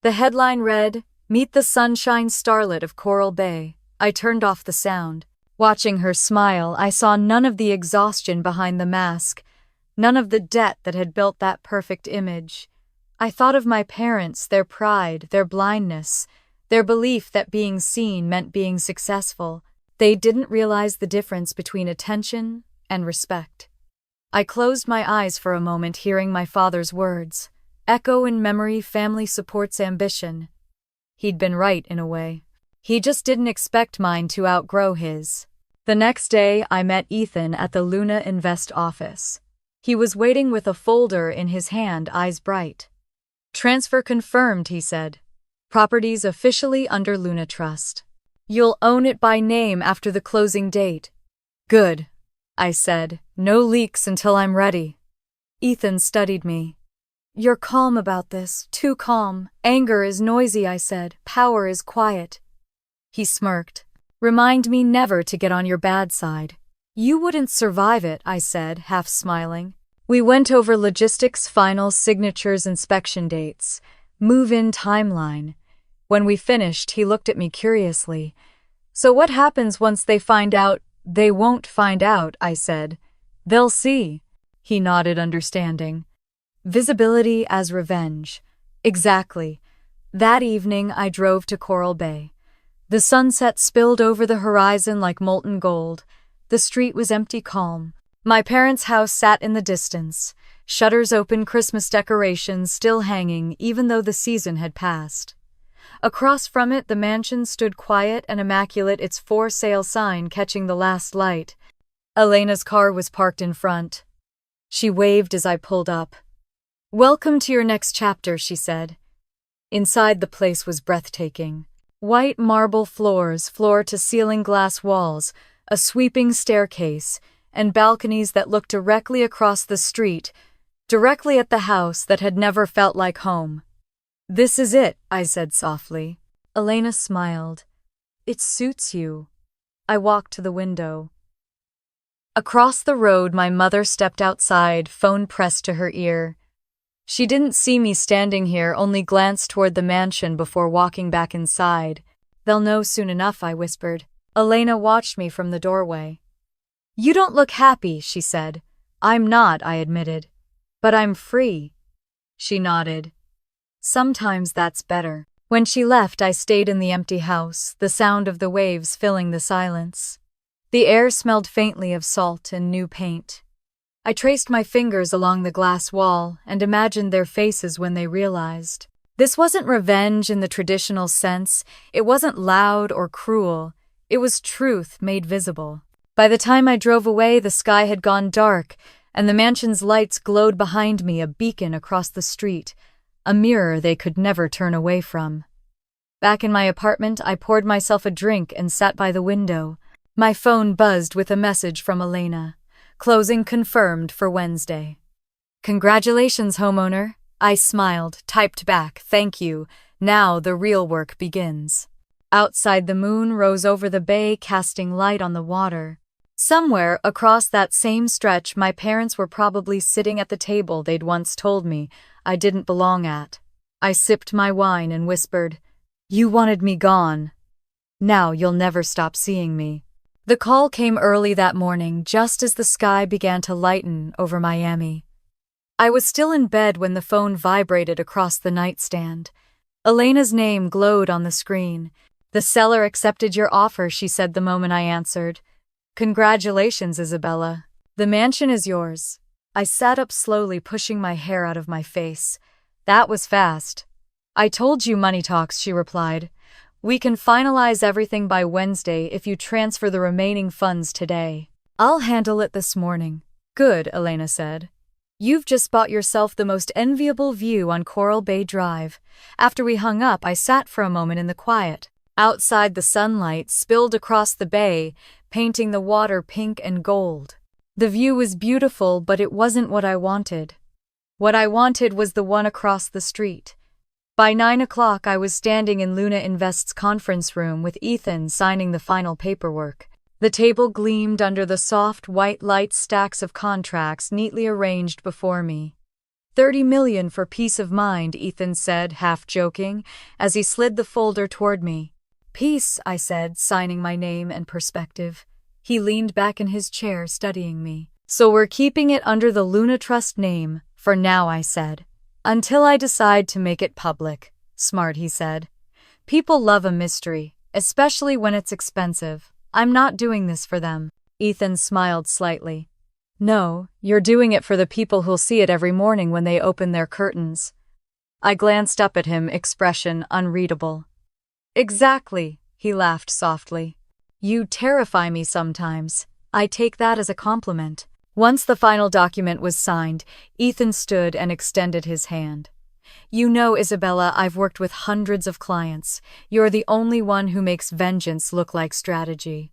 The headline read, "Meet the Sunshine Starlet of Coral Bay." I turned off the sound. Watching her smile, I saw none of the exhaustion behind the mask, none of the debt that had built that perfect image. I thought of my parents, their pride, their blindness, their belief that being seen meant being successful. They didn't realize the difference between attention and respect. I closed my eyes for a moment, hearing my father's words. Echo in memory, family supports ambition. He'd been right in a way. He just didn't expect mine to outgrow his. The next day, I met Ethan at the Luna Invest office. He was waiting with a folder in his hand, eyes bright. "Transfer confirmed," he said. "Property's officially under Luna Trust. You'll own it by name after the closing date." "Good," I said. "No leaks until I'm ready." Ethan studied me. You're calm about this, too calm. Anger is noisy, I said. Power is quiet. He smirked. Remind me never to get on your bad side. You wouldn't survive it, I said, half smiling. We went over logistics, finals, signatures, inspection dates, move-in timeline. When we finished, he looked at me curiously. So what happens once they find out? They won't find out, I said. They'll see. He nodded, understanding. Visibility as revenge. Exactly. That evening, I drove to Coral Bay. The sunset spilled over the horizon like molten gold. The street was empty, calm. My parents' house sat in the distance, shutters open, Christmas decorations still hanging even though the season had passed. Across from it, the mansion stood quiet and immaculate, its for sale sign catching the last light. Elena's car was parked in front. She waved as I pulled up. Welcome to your next chapter, she said. Inside, the place was breathtaking. White marble floors, floor-to-ceiling glass walls, a sweeping staircase, and balconies that looked directly across the street, directly at the house that had never felt like home. This is it, I said softly. Elena smiled. It suits you. I walked to the window. Across the road, my mother stepped outside, phone pressed to her ear. She didn't see me standing here, only glanced toward the mansion before walking back inside. They'll know soon enough, I whispered. Elena watched me from the doorway. You don't look happy, she said. I'm not, I admitted. But I'm free. She nodded. Sometimes that's better. When she left, I stayed in the empty house, the sound of the waves filling the silence. The air smelled faintly of salt and new paint. I traced my fingers along the glass wall and imagined their faces when they realized. This wasn't revenge in the traditional sense. It wasn't loud or cruel. It was truth made visible. By the time I drove away, the sky had gone dark, and the mansion's lights glowed behind me, a beacon across the street, a mirror they could never turn away from. Back in my apartment, I poured myself a drink and sat by the window. My phone buzzed with a message from Elena. Closing confirmed for Wednesday. Congratulations, homeowner. I smiled, typed back, thank you. Now the real work begins. Outside, the moon rose over the bay, casting light on the water. Somewhere across that same stretch, my parents were probably sitting at the table they'd once told me I didn't belong at. I sipped my wine and whispered, You wanted me gone. Now you'll never stop seeing me. The call came early that morning, just as the sky began to lighten over Miami. I was still in bed when the phone vibrated across the nightstand. Elena's name glowed on the screen. The seller accepted your offer, she said the moment I answered. Congratulations, Isabella. The mansion is yours. I sat up slowly, pushing my hair out of my face. That was fast. I told you money talks, she replied. We can finalize everything by Wednesday if you transfer the remaining funds today. I'll handle it this morning. Good, Elena said. You've just bought yourself the most enviable view on Coral Bay Drive. After we hung up, I sat for a moment in the quiet. Outside, the sunlight spilled across the bay, painting the water pink and gold. The view was beautiful, but it wasn't what I wanted. What I wanted was the one across the street. By 9 o'clock, I was standing in Luna Invest's conference room with Ethan signing the final paperwork. The table gleamed under the soft white light, stacks of contracts neatly arranged before me. $30 million for peace of mind, Ethan said, half joking, as he slid the folder toward me. Peace, I said, signing my name and perspective. He leaned back in his chair, studying me. So we're keeping it under the Luna Trust name, for now, I said. Until I decide to make it public. Smart, he said. People love a mystery, especially when it's expensive. I'm not doing this for them. Ethan smiled slightly. No, you're doing it for the people who'll see it every morning when they open their curtains. I glanced up at him, expression unreadable. Exactly, he laughed softly. You terrify me sometimes. I take that as a compliment. Once the final document was signed, Ethan stood and extended his hand. You know, Isabella, I've worked with hundreds of clients. You're the only one who makes vengeance look like strategy.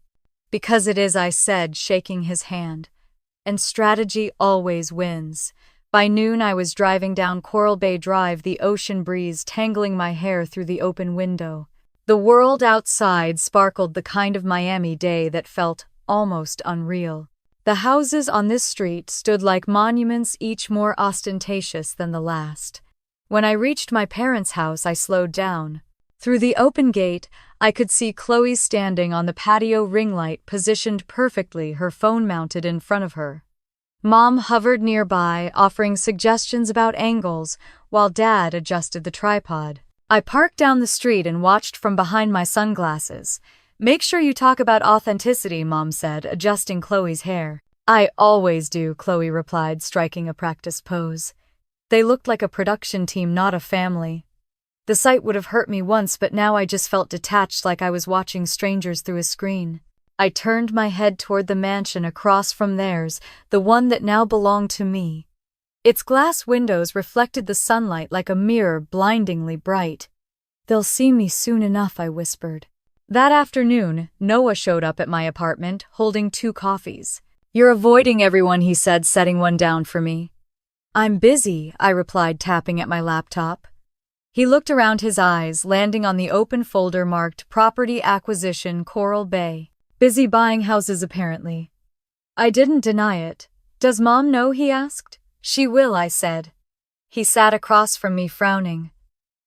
Because it is, I said, shaking his hand. And strategy always wins. By noon, I was driving down Coral Bay Drive, the ocean breeze tangling my hair through the open window. The world outside sparkled, the kind of Miami day that felt almost unreal. The houses on this street stood like monuments, each more ostentatious than the last. When I reached my parents' house, I slowed down. Through the open gate, I could see Chloe standing on the patio, ring light positioned perfectly, her phone mounted in front of her. Mom hovered nearby, offering suggestions about angles, while Dad adjusted the tripod. I parked down the street and watched from behind my sunglasses. "Make sure you talk about authenticity," Mom said, adjusting Chloe's hair. "I always do," Chloe replied, striking a practice pose. They looked like a production team, not a family. The sight would have hurt me once, but now I just felt detached, like I was watching strangers through a screen. I turned my head toward the mansion across from theirs, the one that now belonged to me. Its glass windows reflected the sunlight like a mirror, blindingly bright. "They'll see me soon enough," I whispered. That afternoon, Noah showed up at my apartment, holding 2 coffees. "You're avoiding everyone," he said, setting one down for me. "I'm busy," I replied, tapping at my laptop. He looked around, his eyes landing on the open folder marked Property Acquisition, Coral Bay. "Busy buying houses, apparently." I didn't deny it. "Does Mom know?" he asked. "She will," I said. He sat across from me, frowning.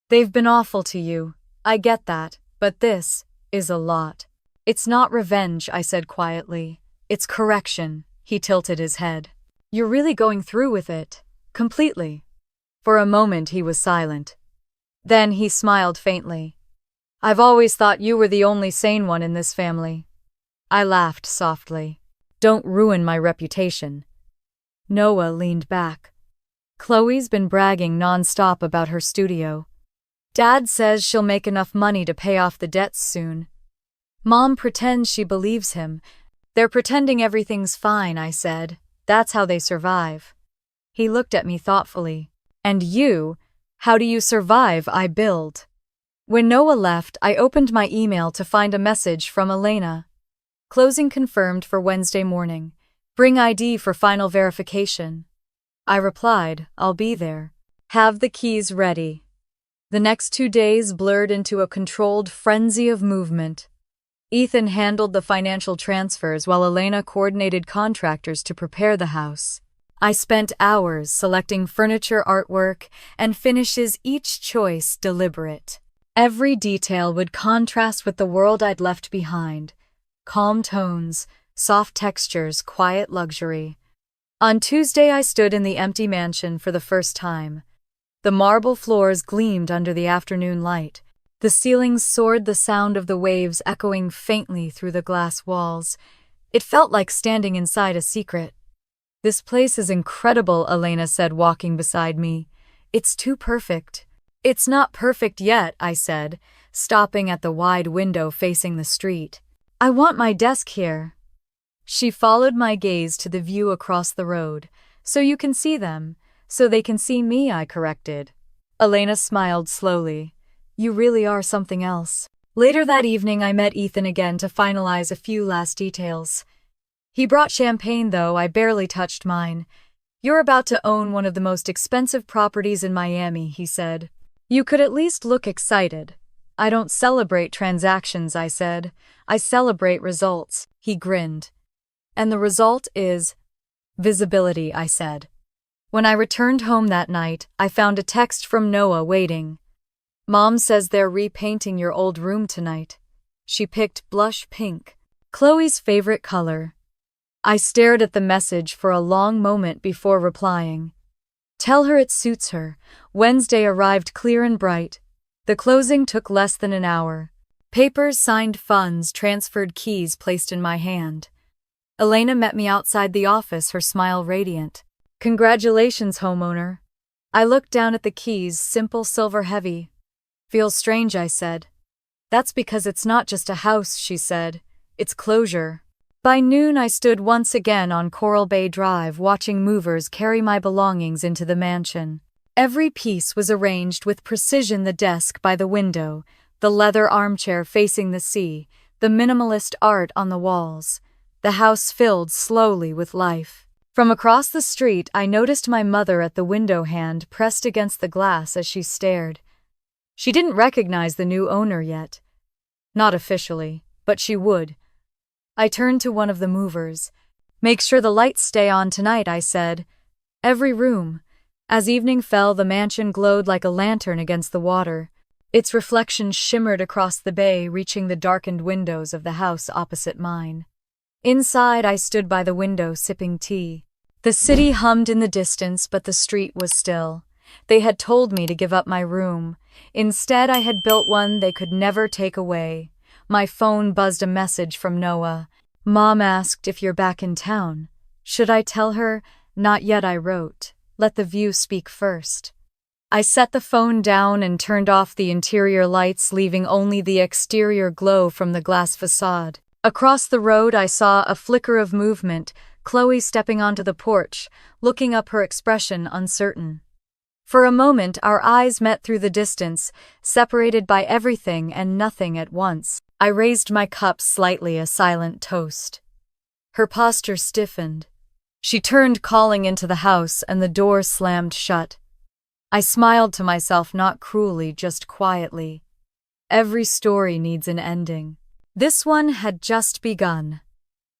"They've been awful to you. I get that, but this is a lot." "It's not revenge," I said quietly. "It's correction." He tilted his head. "You're really going through with it? Completely?" For a moment he was silent. Then he smiled faintly. "I've always thought you were the only sane one in this family." I laughed softly. "Don't ruin my reputation." Noah leaned back. "Chloe's been bragging nonstop about her studio. Dad says she'll make enough money to pay off the debts soon. Mom pretends she believes him. They're pretending everything's fine," I said. "That's how they survive." He looked at me thoughtfully. "And you? How do you survive?" I build. When Noah left, I opened my email to find a message from Elena. "Closing confirmed for Wednesday morning. Bring ID for final verification." I replied, "I'll be there. Have the keys ready." The next 2 days blurred into a controlled frenzy of movement. Ethan handled the financial transfers while Elena coordinated contractors to prepare the house. I spent hours selecting furniture, artwork, and finishes, each choice deliberate. Every detail would contrast with the world I'd left behind. Calm tones, soft textures, quiet luxury. On Tuesday, I stood in the empty mansion for the first time. The marble floors gleamed under the afternoon light. The ceilings soared, the sound of the waves echoing faintly through the glass walls. It felt like standing inside a secret. "This place is incredible," Elena said, walking beside me. "It's too perfect." "It's not perfect yet," I said, stopping at the wide window facing the street. "I want my desk here." She followed my gaze to the view across the road. "So you can see them. So they can see me," I corrected. Elena smiled slowly. "You really are something else." Later that evening, I met Ethan again to finalize a few last details. He brought champagne, though I barely touched mine. "You're about to own one of the most expensive properties in Miami," he said. "You could at least look excited." "I don't celebrate transactions," I said. "I celebrate results." He grinned. "And the result is visibility," I said. When I returned home that night, I found a text from Noah waiting. "Mom says they're repainting your old room tonight." She picked blush pink, Chloe's favorite color. I stared at the message for a long moment before replying. "Tell her it suits her." Wednesday arrived clear and bright. The closing took less than an hour. Papers signed, funds transferred, keys placed in my hand. Elena met me outside the office, her smile radiant. "Congratulations, homeowner." I looked down at the keys, simple, silver, heavy. "Feels strange," I said. "That's because it's not just a house," she said. "It's closure." By noon, I stood once again on Coral Bay Drive, watching movers carry my belongings into the mansion. Every piece was arranged with precision: the desk by the window, the leather armchair facing the sea, the minimalist art on the walls. The house filled slowly with life. From across the street, I noticed my mother at the window, hand pressed against the glass as she stared. She didn't recognize the new owner yet. Not officially, but she would. I turned to one of the movers. "Make sure the lights stay on tonight," I said. Every room. As evening fell, the mansion glowed like a lantern against the water. Its reflection shimmered across the bay, reaching the darkened windows of the house opposite mine. Inside, I stood by the window, sipping tea. The city hummed in the distance, but the street was still. They had told me to give up my room. Instead, I had built one they could never take away. My phone buzzed a message from Noah. "Mom asked if you're back in town." Should I tell her? "Not yet," I wrote. "Let the view speak first." I set the phone down and turned off the interior lights, leaving only the exterior glow from the glass facade. Across the road, I saw a flicker of movement, Chloe stepping onto the porch, looking up, her expression uncertain. For a moment, our eyes met through the distance, separated by everything and nothing at once. I raised my cup slightly, a silent toast. Her posture stiffened. She turned, calling, into the house, and the door slammed shut. I smiled to myself, not cruelly, just quietly. Every story needs an ending. This one had just begun.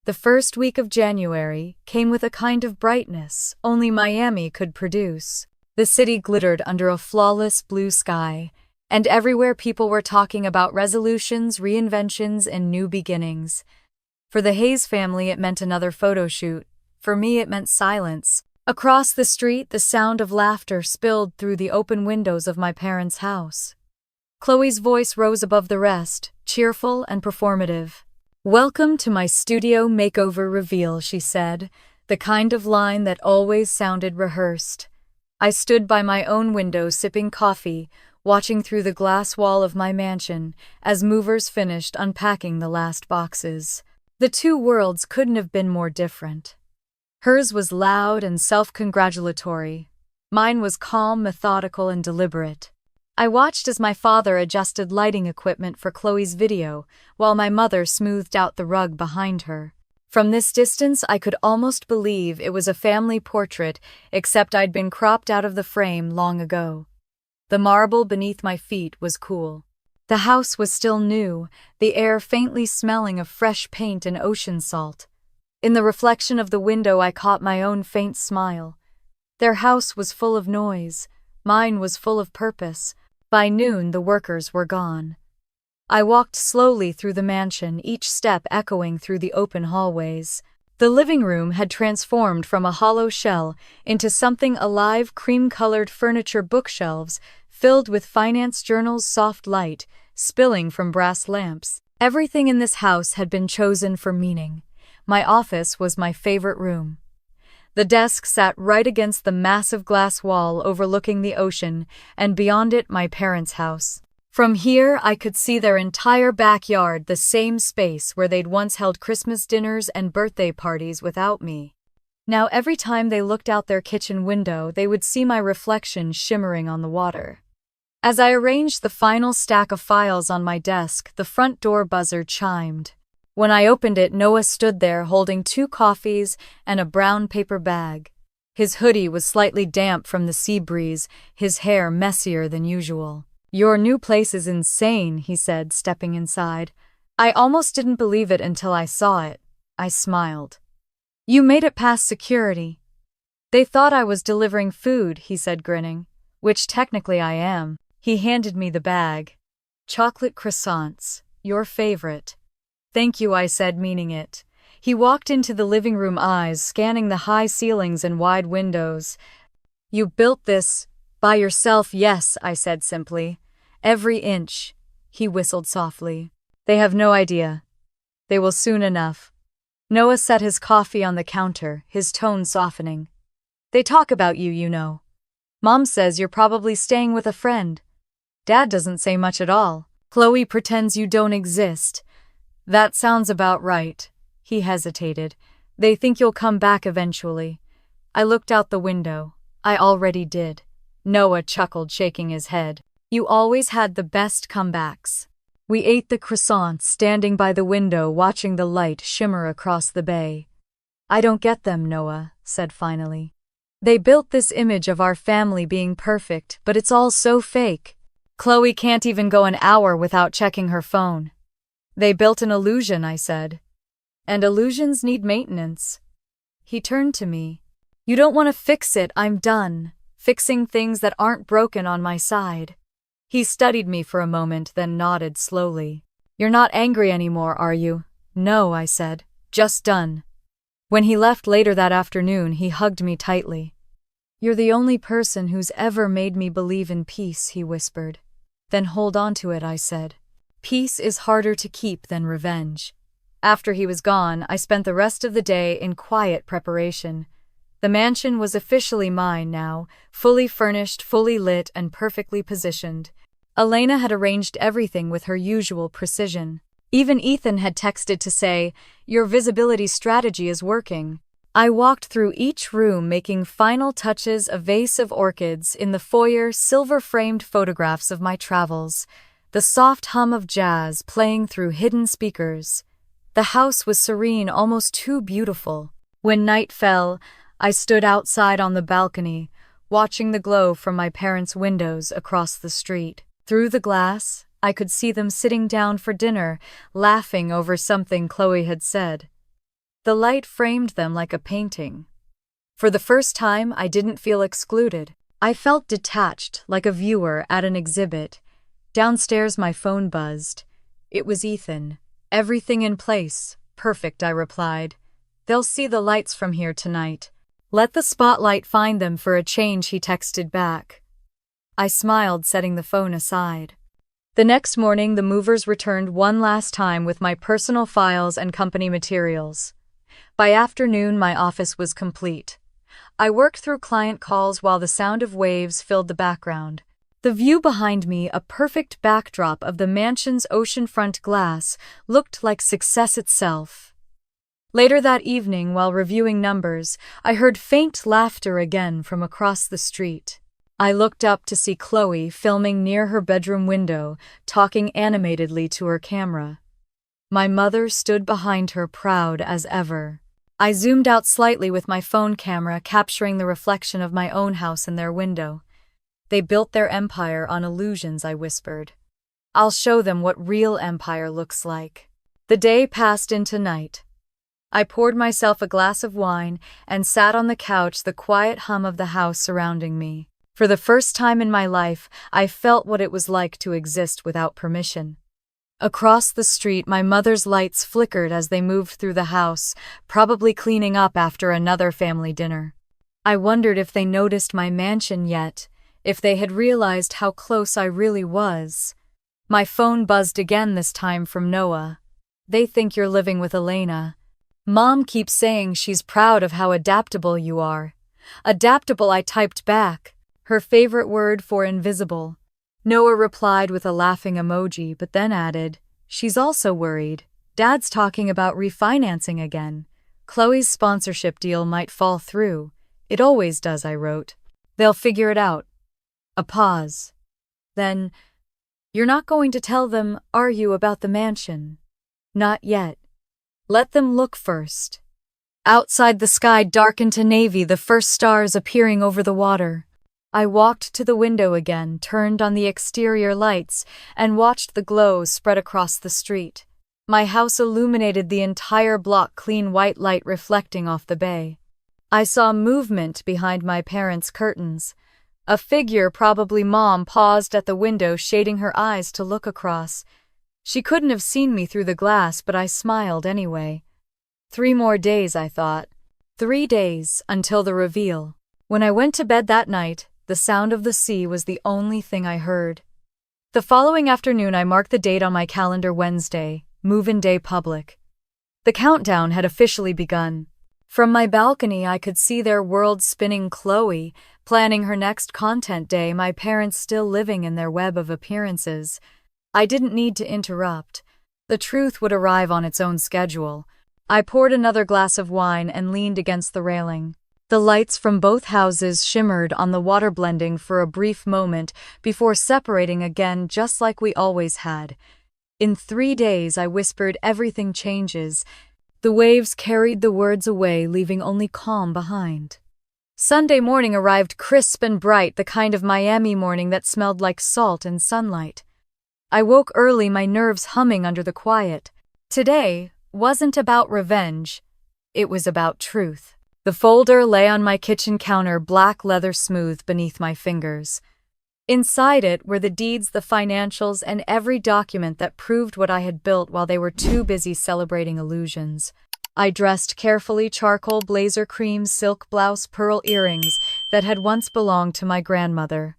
The first week of January came with a kind of brightness only Miami could produce. The city glittered under a flawless blue sky, and everywhere people were talking about resolutions, reinventions, and new beginnings. For the Hayes family, it meant another photo shoot. For me, it meant silence. Across the street, the sound of laughter spilled through the open windows of my parents' house. Chloe's voice rose above the rest, cheerful and performative. "Welcome to my studio makeover reveal," she said, the kind of line that always sounded rehearsed. I stood by my own window, sipping coffee, watching through the glass wall of my mansion as movers finished unpacking the last boxes. The two worlds couldn't have been more different. Hers was loud and self-congratulatory. Mine was calm, methodical, and deliberate. I watched as my father adjusted lighting equipment for Chloe's video, while my mother smoothed out the rug behind her. From this distance, I could almost believe it was a family portrait, except I'd been cropped out of the frame long ago. The marble beneath my feet was cool. The house was still new, the air faintly smelling of fresh paint and ocean salt. In the reflection of the window, I caught my own faint smile. Their house was full of noise. Mine was full of purpose. By noon, the workers were gone. I walked slowly through the mansion, each step echoing through the open hallways. The living room had transformed from a hollow shell into something alive, cream-colored furniture, bookshelves filled with finance journals, soft light spilling from brass lamps. Everything in this house had been chosen for meaning. My office was my favorite room. The desk sat right against the massive glass wall overlooking the ocean, and beyond it, my parents' house. From here, I could see their entire backyard, the same space where they'd once held Christmas dinners and birthday parties without me. Now, every time they looked out their kitchen window, they would see my reflection shimmering on the water. As I arranged the final stack of files on my desk, the front door buzzer chimed. When I opened it, Noah stood there holding 2 coffees and a brown paper bag. His hoodie was slightly damp from the sea breeze, his hair messier than usual. "Your new place is insane," he said, stepping inside. I almost didn't believe it until I saw it. I smiled. "You made it past security." "They thought I was delivering food," he said, grinning. "Which technically I am." He handed me the bag. "Chocolate croissants, your favorite." "Thank you," I said, meaning it. He walked into the living room, eyes scanning the high ceilings and wide windows. "You built this by yourself?" "Yes," I said simply. "Every inch." He whistled softly. "They have no idea. They will soon enough." Noah set his coffee on the counter, his tone softening. "They talk about you, you know. Mom says you're probably staying with a friend. Dad doesn't say much at all. Chloe pretends you don't exist." "That sounds about right." He hesitated. "They think you'll come back eventually." I looked out the window. I already did. Noah chuckled, shaking his head. "You always had the best comebacks." We ate the croissants, standing by the window, watching the light shimmer across the bay. "I don't get them," Noah said finally. "They built this image of our family being perfect, but it's all so fake. Chloe can't even go an hour without checking her phone." "They built an illusion," I said. "And illusions need maintenance." He turned to me. "You don't want to fix it, I'm done fixing things that aren't broken on my side." He studied me for a moment, then nodded slowly. "You're not angry anymore, are you?" "No," I said. "Just done." When he left later that afternoon, he hugged me tightly. "You're the only person who's ever made me believe in peace," he whispered. "Then hold on to it," I said. Peace is harder to keep than revenge. After he was gone, I spent the rest of the day in quiet preparation. The mansion was officially mine now, fully furnished, fully lit, and perfectly positioned. Elena had arranged everything with her usual precision. Even Ethan had texted to say, "Your visibility strategy is working." I walked through each room, making final touches, a vase of orchids, in the foyer, silver-framed photographs of my travels, the soft hum of jazz playing through hidden speakers. The house was serene, almost too beautiful. When night fell, I stood outside on the balcony, watching the glow from my parents' windows across the street. Through the glass, I could see them sitting down for dinner, laughing over something Chloe had said. The light framed them like a painting. For the first time, I didn't feel excluded. I felt detached, like a viewer at an exhibit. Downstairs, my phone buzzed. It was Ethan. "Everything in place. Perfect," I replied. "They'll see the lights from here tonight." "Let the spotlight find them for a change," he texted back. I smiled, setting the phone aside. The next morning, the movers returned one last time with my personal files and company materials. By afternoon, my office was complete. I worked through client calls while the sound of waves filled the background. The view behind me, a perfect backdrop of the mansion's oceanfront glass, looked like success itself. Later that evening, while reviewing numbers, I heard faint laughter again from across the street. I looked up to see Chloe filming near her bedroom window, talking animatedly to her camera. My mother stood behind her, proud as ever. I zoomed out slightly with my phone camera, capturing the reflection of my own house in their window. "They built their empire on illusions," I whispered. "I'll show them what real empire looks like." The day passed into night. I poured myself a glass of wine and sat on the couch, the quiet hum of the house surrounding me. For the first time in my life, I felt what it was like to exist without permission. Across the street, my mother's lights flickered as they moved through the house, probably cleaning up after another family dinner. I wondered if they noticed my mansion yet, if they had realized how close I really was. My phone buzzed again, this time from Noah. "They think you're living with Elena. Mom keeps saying she's proud of how adaptable you are." "Adaptable," I typed back, her favorite word for invisible. Noah replied with a laughing emoji, but then added, "She's also worried. Dad's talking about refinancing again. Chloe's sponsorship deal might fall through." "It always does," I wrote. "They'll figure it out." A pause. Then, "You're not going to tell them, are you, about the mansion?" "Not yet. Let them look first." Outside, the sky darkened to navy, the first stars appearing over the water. I walked to the window again, turned on the exterior lights, and watched the glow spread across the street. My house illuminated the entire block, clean white light reflecting off the bay. I saw movement behind my parents' curtains. A figure, probably Mom, paused at the window, shading her eyes to look across. She couldn't have seen me through the glass, but I smiled anyway. 3 more days, I thought. 3 days, until the reveal. When I went to bed that night, the sound of the sea was the only thing I heard. The following afternoon, I marked the date on my calendar: Wednesday, move-in day public. The countdown had officially begun. From my balcony, I could see their world spinning: Chloe, planning her next content day, my parents still living in their web of appearances. I didn't need to interrupt. The truth would arrive on its own schedule. I poured another glass of wine and leaned against the railing. The lights from both houses shimmered on the water, blending for a brief moment before separating again, just like we always had. "In 3 days," I whispered, "everything changes." The waves carried the words away, leaving only calm behind. Sunday morning arrived crisp and bright, the kind of Miami morning that smelled like salt and sunlight. I woke early, my nerves humming under the quiet. Today wasn't about revenge. It was about truth. The folder lay on my kitchen counter, black leather smooth beneath my fingers. Inside it were the deeds, the financials, and every document that proved what I had built while they were too busy celebrating illusions. I dressed carefully, charcoal, blazer, cream, silk blouse, pearl earrings that had once belonged to my grandmother.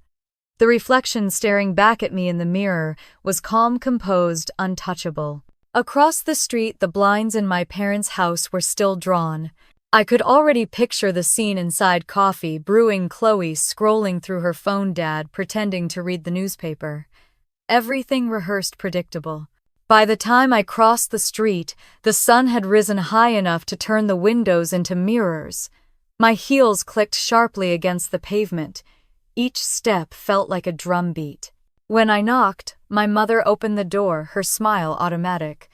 The reflection staring back at me in the mirror was calm, composed, untouchable. Across the street, the blinds in my parents' house were still drawn. I could already picture the scene inside, coffee brewing, Chloe scrolling through her phone, Dad pretending to read the newspaper. Everything rehearsed, predictable. By the time I crossed the street, the sun had risen high enough to turn the windows into mirrors. My heels clicked sharply against the pavement. Each step felt like a drumbeat. When I knocked, my mother opened the door, her smile automatic.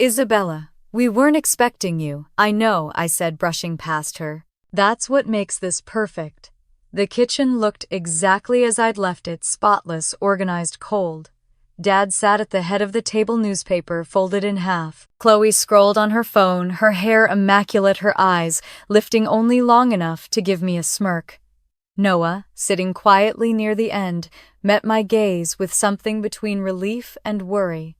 "Isabella, we weren't expecting you." "I know," I said, brushing past her. "That's what makes this perfect." The kitchen looked exactly as I'd left it, spotless, organized, cold. Dad sat at the head of the table, newspaper folded in half. Chloe scrolled on her phone, her hair immaculate, her eyes lifting only long enough to give me a smirk. Noah, sitting quietly near the end, met my gaze with something between relief and worry.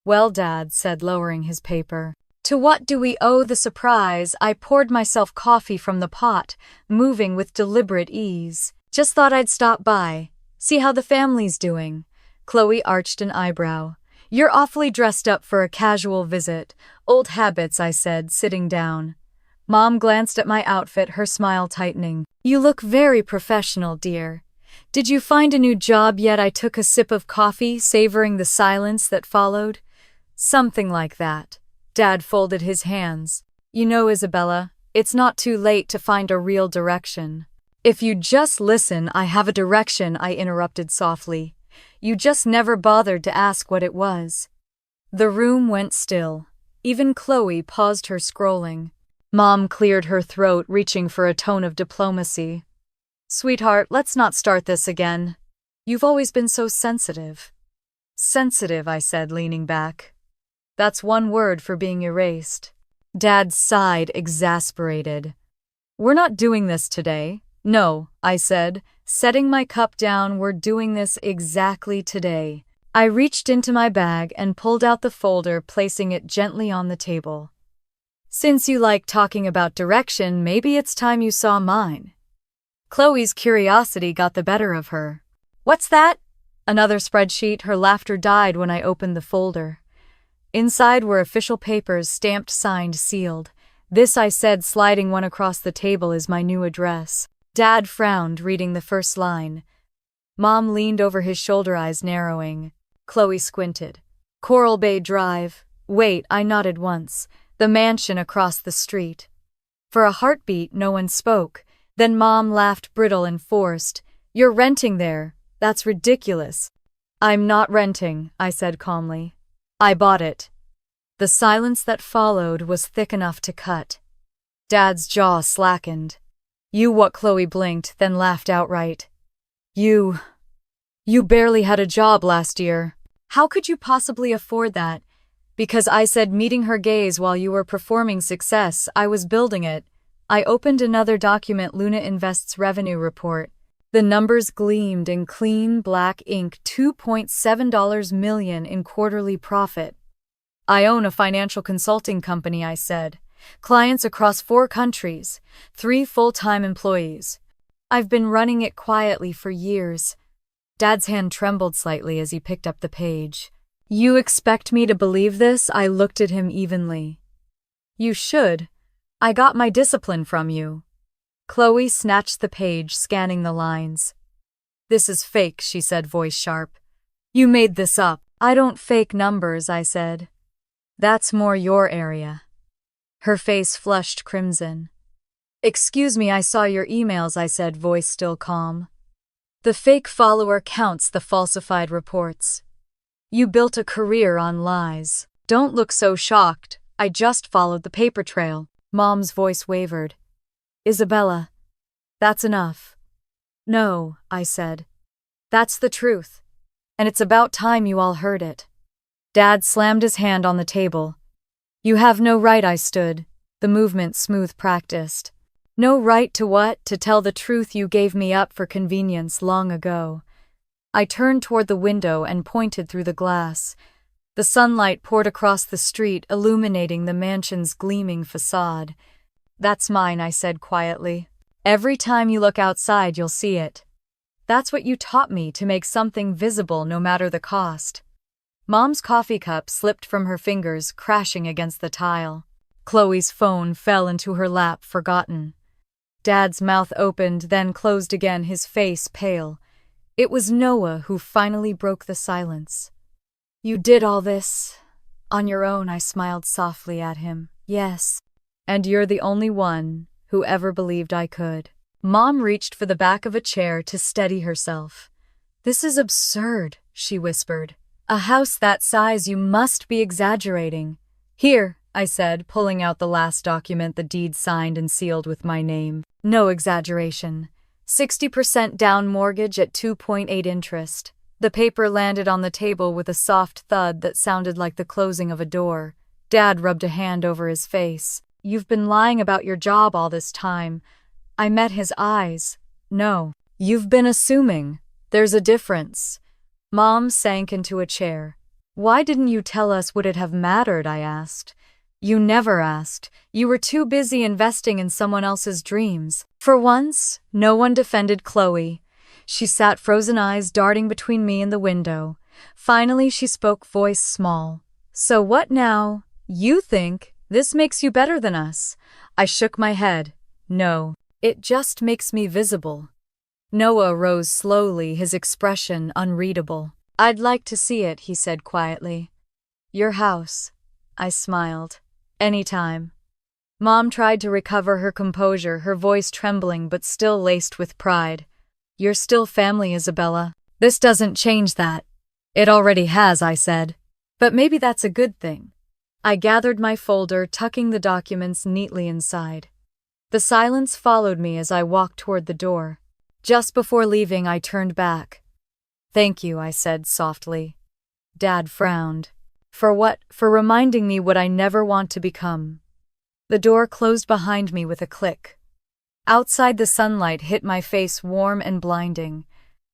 "Well, Dad," said, lowering his paper. "To what do we owe the surprise?" I poured myself coffee from the pot, moving with deliberate ease. "Just thought I'd stop by, see how the family's doing." Chloe arched an eyebrow. "You're awfully dressed up for a casual visit." "Old habits," I said, sitting down. Mom glanced at my outfit, her smile tightening. "You look very professional, dear. Did you find a new job yet?" I took a sip of coffee, savoring the silence that followed. "Something like that." Dad folded his hands. "You know, Isabella, it's not too late to find a real direction." "If you just listen, I have a direction," I interrupted softly. "You just never bothered to ask what it was." The room went still. Even Chloe paused her scrolling. Mom cleared her throat, reaching for a tone of diplomacy. "Sweetheart, let's not start this again. You've always been so sensitive." "Sensitive," I said, leaning back. "That's one word for being erased." Dad sighed, exasperated. "We're not doing this today." "No," I said, setting my cup down, "we're doing this exactly today." I reached into my bag and pulled out the folder, placing it gently on the table. "Since you like talking about direction, maybe it's time you saw mine." Chloe's curiosity got the better of her. "What's that?" "Another spreadsheet." Her laughter died when I opened the folder. Inside were official papers, stamped, signed, sealed. "This," I said, sliding one across the table, "is my new address." Dad frowned, reading the first line. Mom leaned over his shoulder, eyes narrowing. Chloe squinted. "Coral Bay Drive." "Wait," I nodded once. "The mansion across the street." For a heartbeat, no one spoke. Then Mom laughed, brittle and forced. "You're renting there? That's ridiculous." "I'm not renting," I said calmly. "I bought it." The silence that followed was thick enough to cut. Dad's jaw slackened. "You what?" Chloe blinked, then laughed outright. You barely had a job last year. How could you possibly afford that?" "Because," I said, meeting her gaze, "while you were performing success, I was building it." I opened another document, Luna Invest's revenue report. The numbers gleamed in clean black ink, $2.7 million in quarterly profit. "I own a financial consulting company," I said. "Clients across 4 countries, 3 full-time employees. I've been running it quietly for years." Dad's hand trembled slightly as he picked up the page. "You expect me to believe this?" I looked at him evenly. "You should. I got my discipline from you." Chloe snatched the page, scanning the lines. "This is fake," she said, voice sharp. "You made this up." "I don't fake numbers," I said. "That's more your area." Her face flushed crimson. "Excuse me, I saw your emails," I said, voice still calm. "The fake follower counts the falsified reports. You built a career on lies." "Don't look so shocked," I just followed the paper trail. Mom's voice wavered. Isabella, that's enough. No, I said. That's the truth. And it's about time you all heard it. Dad slammed his hand on the table. You have no right, I stood, the movement smooth practiced. No right to what? To tell the truth you gave me up for convenience long ago. I turned toward the window and pointed through the glass. The sunlight poured across the street, illuminating the mansion's gleaming facade. That's mine, I said quietly. Every time you look outside, you'll see it. That's what you taught me, to make something visible no matter the cost. Mom's coffee cup slipped from her fingers, crashing against the tile. Chloe's phone fell into her lap, forgotten. Dad's mouth opened, then closed again, his face pale. It was Noah who finally broke the silence. You did all this on your own, I smiled softly at him. Yes. And you're the only one who ever believed I could. Mom reached for the back of a chair to steady herself. This is absurd, she whispered. A house that size, you must be exaggerating. Here, I said, pulling out the last document, the deed signed and sealed with my name. No exaggeration. 60% down mortgage at 2.8 interest. The paper landed on the table with a soft thud that sounded like the closing of a door. Dad rubbed a hand over his face. You've been lying about your job all this time. I met his eyes. No. You've been assuming. There's a difference. Mom sank into a chair. Why didn't you tell us? Would it have mattered? I asked. You never asked. You were too busy investing in someone else's dreams. For once, no one defended Chloe. She sat, frozen eyes darting between me and the window. Finally, she spoke, voice small. So what now? You think this makes you better than us? I shook my head. No, it just makes me visible. Noah rose slowly, his expression unreadable. I'd like to see it, he said quietly. Your house. I smiled. Anytime. Mom tried to recover her composure, her voice trembling but still laced with pride. You're still family, Isabella. This doesn't change that. It already has, I said. But maybe that's a good thing. I gathered my folder, tucking the documents neatly inside. The silence followed me as I walked toward the door. Just before leaving, I turned back. Thank you, I said softly. Dad frowned. For what? For reminding me what I never want to become. The door closed behind me with a click. Outside, the sunlight hit my face, warm and blinding.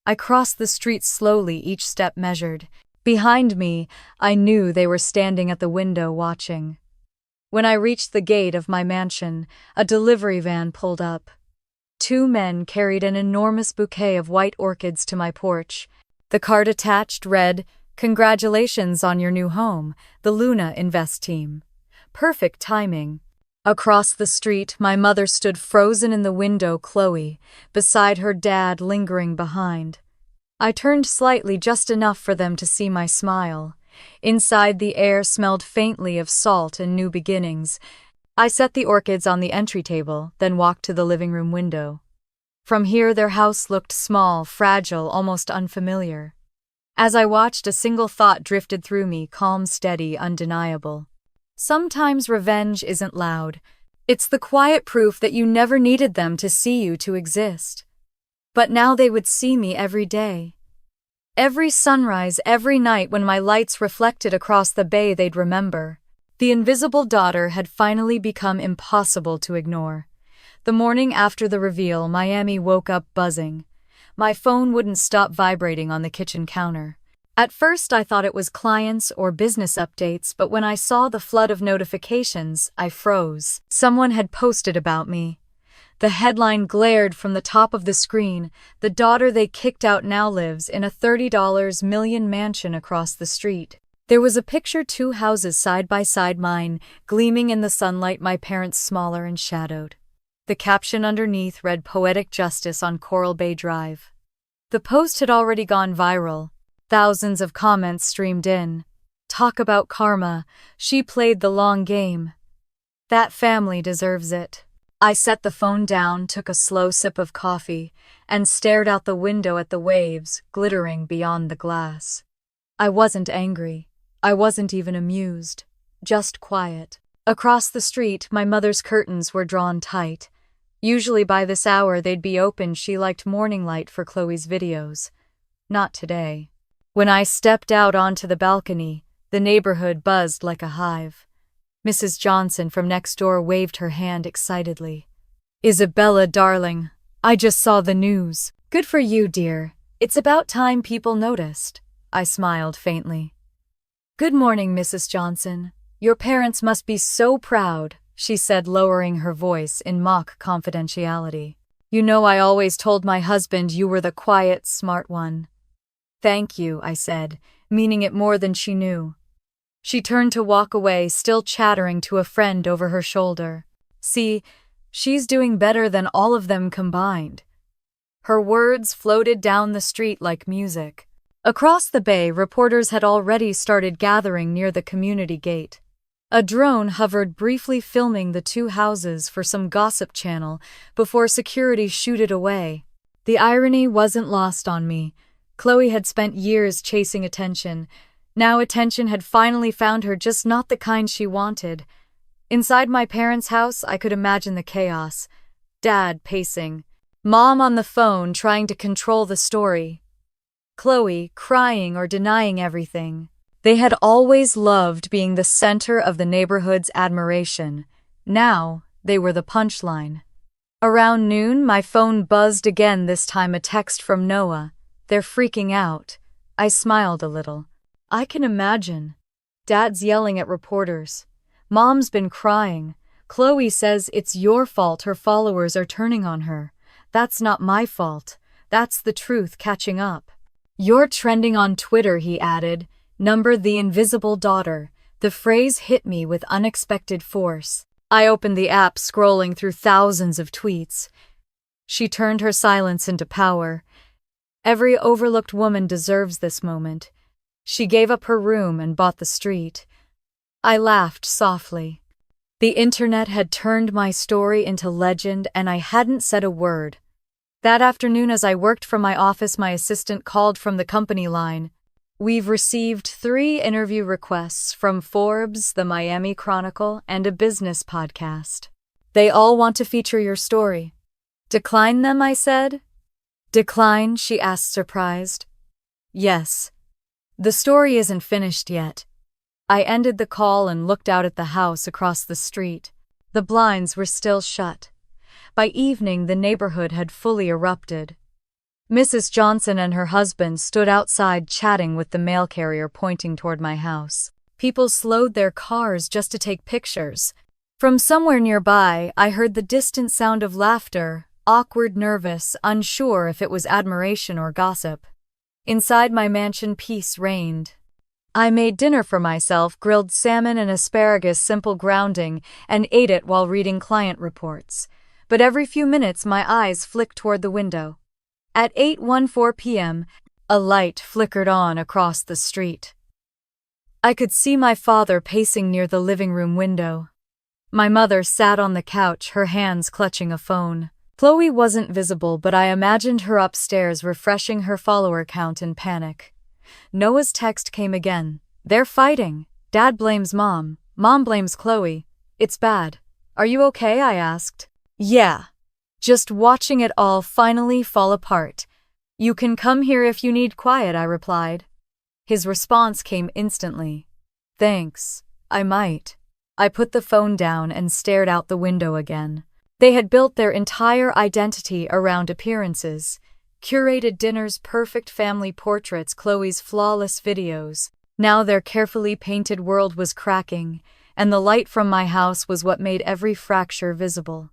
I crossed the street slowly, each step measured. Behind me, I knew they were standing at the window watching. When I reached the gate of my mansion, a delivery van pulled up. 2 men carried an enormous bouquet of white orchids to my porch. The card attached read, "Congratulations on your new home, the Luna Invest team." Perfect timing. Across the street, my mother stood frozen in the window, Chloe, beside her dad lingering behind. I turned slightly, just enough for them to see my smile. Inside, the air smelled faintly of salt and new beginnings. I set the orchids on the entry table, then walked to the living room window. From here, their house looked small, fragile, almost unfamiliar. As I watched, a single thought drifted through me, calm, steady, undeniable. Sometimes revenge isn't loud. It's the quiet proof that you never needed them to see you to exist. But now they would see me every day. Every sunrise, every night when my lights reflected across the bay, they'd remember. The invisible daughter had finally become impossible to ignore. The morning after the reveal, Miami woke up buzzing. My phone wouldn't stop vibrating on the kitchen counter. At first, I thought it was clients or business updates, but when I saw the flood of notifications, I froze. Someone had posted about me. The headline glared from the top of the screen. The daughter they kicked out now lives in a $30 million mansion across the street. There was a picture, 2 houses side by side, mine, gleaming in the sunlight, my parents smaller and shadowed. The caption underneath read, "Poetic Justice on Coral Bay Drive." The post had already gone viral. Thousands of comments streamed in. Talk about karma. She played the long game. That family deserves it. I set the phone down, took a slow sip of coffee, and stared out the window at the waves glittering beyond the glass. I wasn't angry. I wasn't even amused. Just quiet. Across the street, my mother's curtains were drawn tight. Usually by this hour they'd be open. She liked morning light for Chloe's videos. Not today. When I stepped out onto the balcony, the neighborhood buzzed like a hive. Mrs. Johnson from next door waved her hand excitedly. "Isabella, darling, I just saw the news." "Good for you, dear. It's about time people noticed." I smiled faintly. "Good morning, Mrs. Johnson. Your parents must be so proud," she said, lowering her voice in mock confidentiality. "You know I always told my husband you were the quiet, smart one." "Thank you," I said, meaning it more than she knew. She turned to walk away, still chattering to a friend over her shoulder. "See, she's doing better than all of them combined." Her words floated down the street like music. Across the bay, reporters had already started gathering near the community gate. A drone hovered briefly, filming the two houses for some gossip channel before security shooed away. The irony wasn't lost on me. Chloe had spent years chasing attention. Now attention had finally found her, just not the kind she wanted. Inside my parents' house, I could imagine the chaos. Dad pacing. Mom on the phone trying to control the story. Chloe crying or denying everything. They had always loved being the center of the neighborhood's admiration. Now, they were the punchline. Around noon, my phone buzzed again, this time a text from Noah. "They're freaking out." I smiled a little. I can imagine. Dad's yelling at reporters. Mom's been crying. Chloe says it's your fault her followers are turning on her. That's not my fault. That's the truth catching up. "You're trending on Twitter," he added. "Number the invisible daughter." The phrase hit me with unexpected force. I opened the app, scrolling through thousands of tweets. She turned her silence into power. Every overlooked woman deserves this moment. She gave up her room and bought the street. I laughed softly. The internet had turned my story into legend, and I hadn't said a word. That afternoon, as I worked from my office, my assistant called from the company line. "We've received 3 interview requests from Forbes, the Miami Chronicle, and a business podcast. They all want to feature your story." "Decline them?" I said. "Decline?" she asked, surprised. "Yes. The story isn't finished yet." I ended the call and looked out at the house across the street. The blinds were still shut. By evening, the neighborhood had fully erupted. Mrs. Johnson and her husband stood outside chatting with the mail carrier pointing toward my house. People slowed their cars just to take pictures. From somewhere nearby, I heard the distant sound of laughter, awkward, nervous, unsure if it was admiration or gossip. Inside my mansion, peace reigned. I made dinner for myself, grilled salmon and asparagus, simple grounding, and ate it while reading client reports. But every few minutes my eyes flicked toward the window. At 8:14 p.m., a light flickered on across the street. I could see my father pacing near the living room window. My mother sat on the couch, her hands clutching a phone. Chloe wasn't visible, but I imagined her upstairs refreshing her follower count in panic. Noah's text came again. "They're fighting. Dad blames Mom. Mom blames Chloe. It's bad. Are you okay?" I asked. "Yeah. Just watching it all finally fall apart. You can come here if you need quiet," I replied. His response came instantly. "Thanks. I might." I put the phone down and stared out the window again. They had built their entire identity around appearances. Curated dinners, perfect family portraits, Chloe's flawless videos. Now their carefully painted world was cracking, and the light from my house was what made every fracture visible.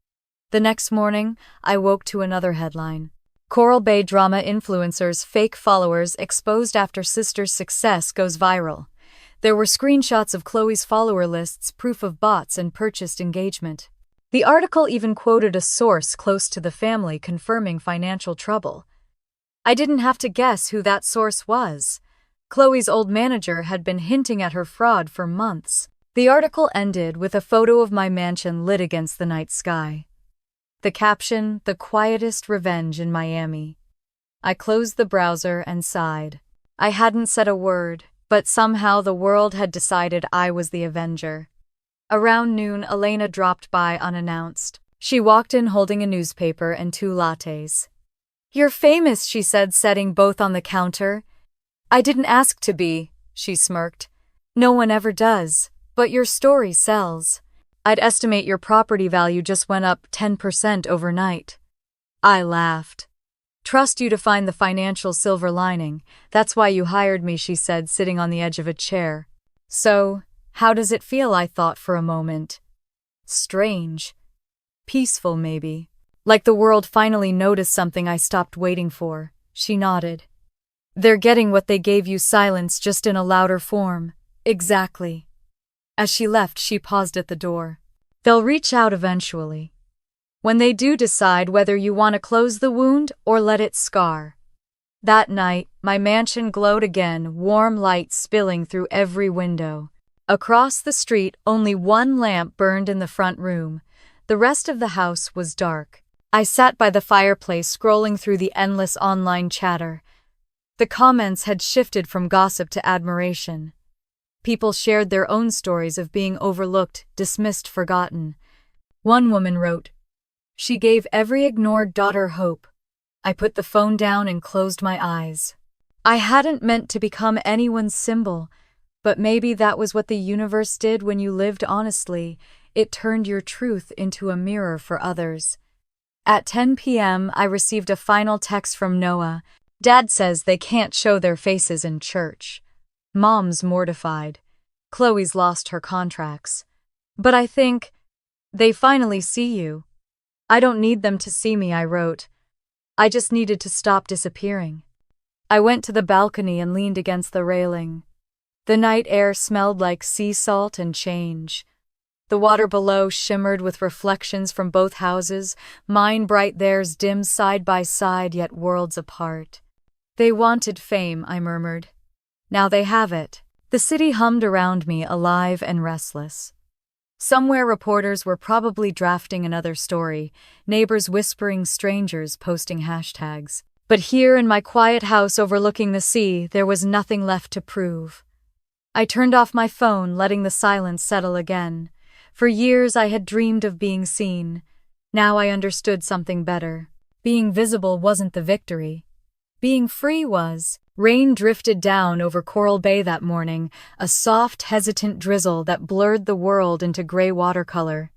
The next morning, I woke to another headline. Coral Bay drama influencers' fake followers exposed after sister's success goes viral. There were screenshots of Chloe's follower lists, proof of bots and purchased engagement. The article even quoted a source close to the family confirming financial trouble. I didn't have to guess who that source was. Chloe's old manager had been hinting at her fraud for months. The article ended with a photo of my mansion lit against the night sky. The caption, "The quietest revenge in Miami." I closed the browser and sighed. I hadn't said a word, but somehow the world had decided I was the avenger. Around noon, Elena dropped by unannounced. She walked in holding a newspaper and 2 lattes. "You're famous," she said, setting both on the counter. "I didn't ask to be," she smirked. "No one ever does. But your story sells. I'd estimate your property value just went up 10% overnight." I laughed. "Trust you to find the financial silver lining. That's why you hired me," she said, sitting on the edge of a chair. "So, how does it feel?" I thought for a moment. Strange. Peaceful, maybe. Like the world finally noticed something I stopped waiting for. She nodded. "They're getting what they gave you, silence, just in a louder form." "Exactly." As she left, she paused at the door. "They'll reach out eventually. When they do, decide whether you want to close the wound or let it scar." That night, my mansion glowed again, warm light spilling through every window. Across the street, only one lamp burned in the front room. The rest of the house was dark. I sat by the fireplace, scrolling through the endless online chatter. The comments had shifted from gossip to admiration. People shared their own stories of being overlooked, dismissed, forgotten. One woman wrote, "She gave every ignored daughter hope." I put the phone down and closed my eyes. I hadn't meant to become anyone's symbol, but maybe that was what the universe did when you lived honestly. It turned your truth into a mirror for others. At 10 p.m., I received a final text from Noah. "Dad says they can't show their faces in church." Mom's mortified. Chloe's lost her contracts. "But I think they finally see you." "I don't need them to see me," I wrote. "I just needed to stop disappearing." I went to the balcony and leaned against the railing. The night air smelled like sea salt and change. The water below shimmered with reflections from both houses, mine bright, theirs dim, side by side, yet worlds apart. "They wanted fame," I murmured. "Now they have it." The city hummed around me, alive and restless. Somewhere reporters were probably drafting another story, neighbors whispering, strangers posting hashtags. But here in my quiet house overlooking the sea, there was nothing left to prove. I turned off my phone, letting the silence settle again. For years I had dreamed of being seen. Now I understood something better. Being visible wasn't the victory. Being free was. Rain drifted down over Coral Bay that morning, a soft, hesitant drizzle that blurred the world into gray watercolor.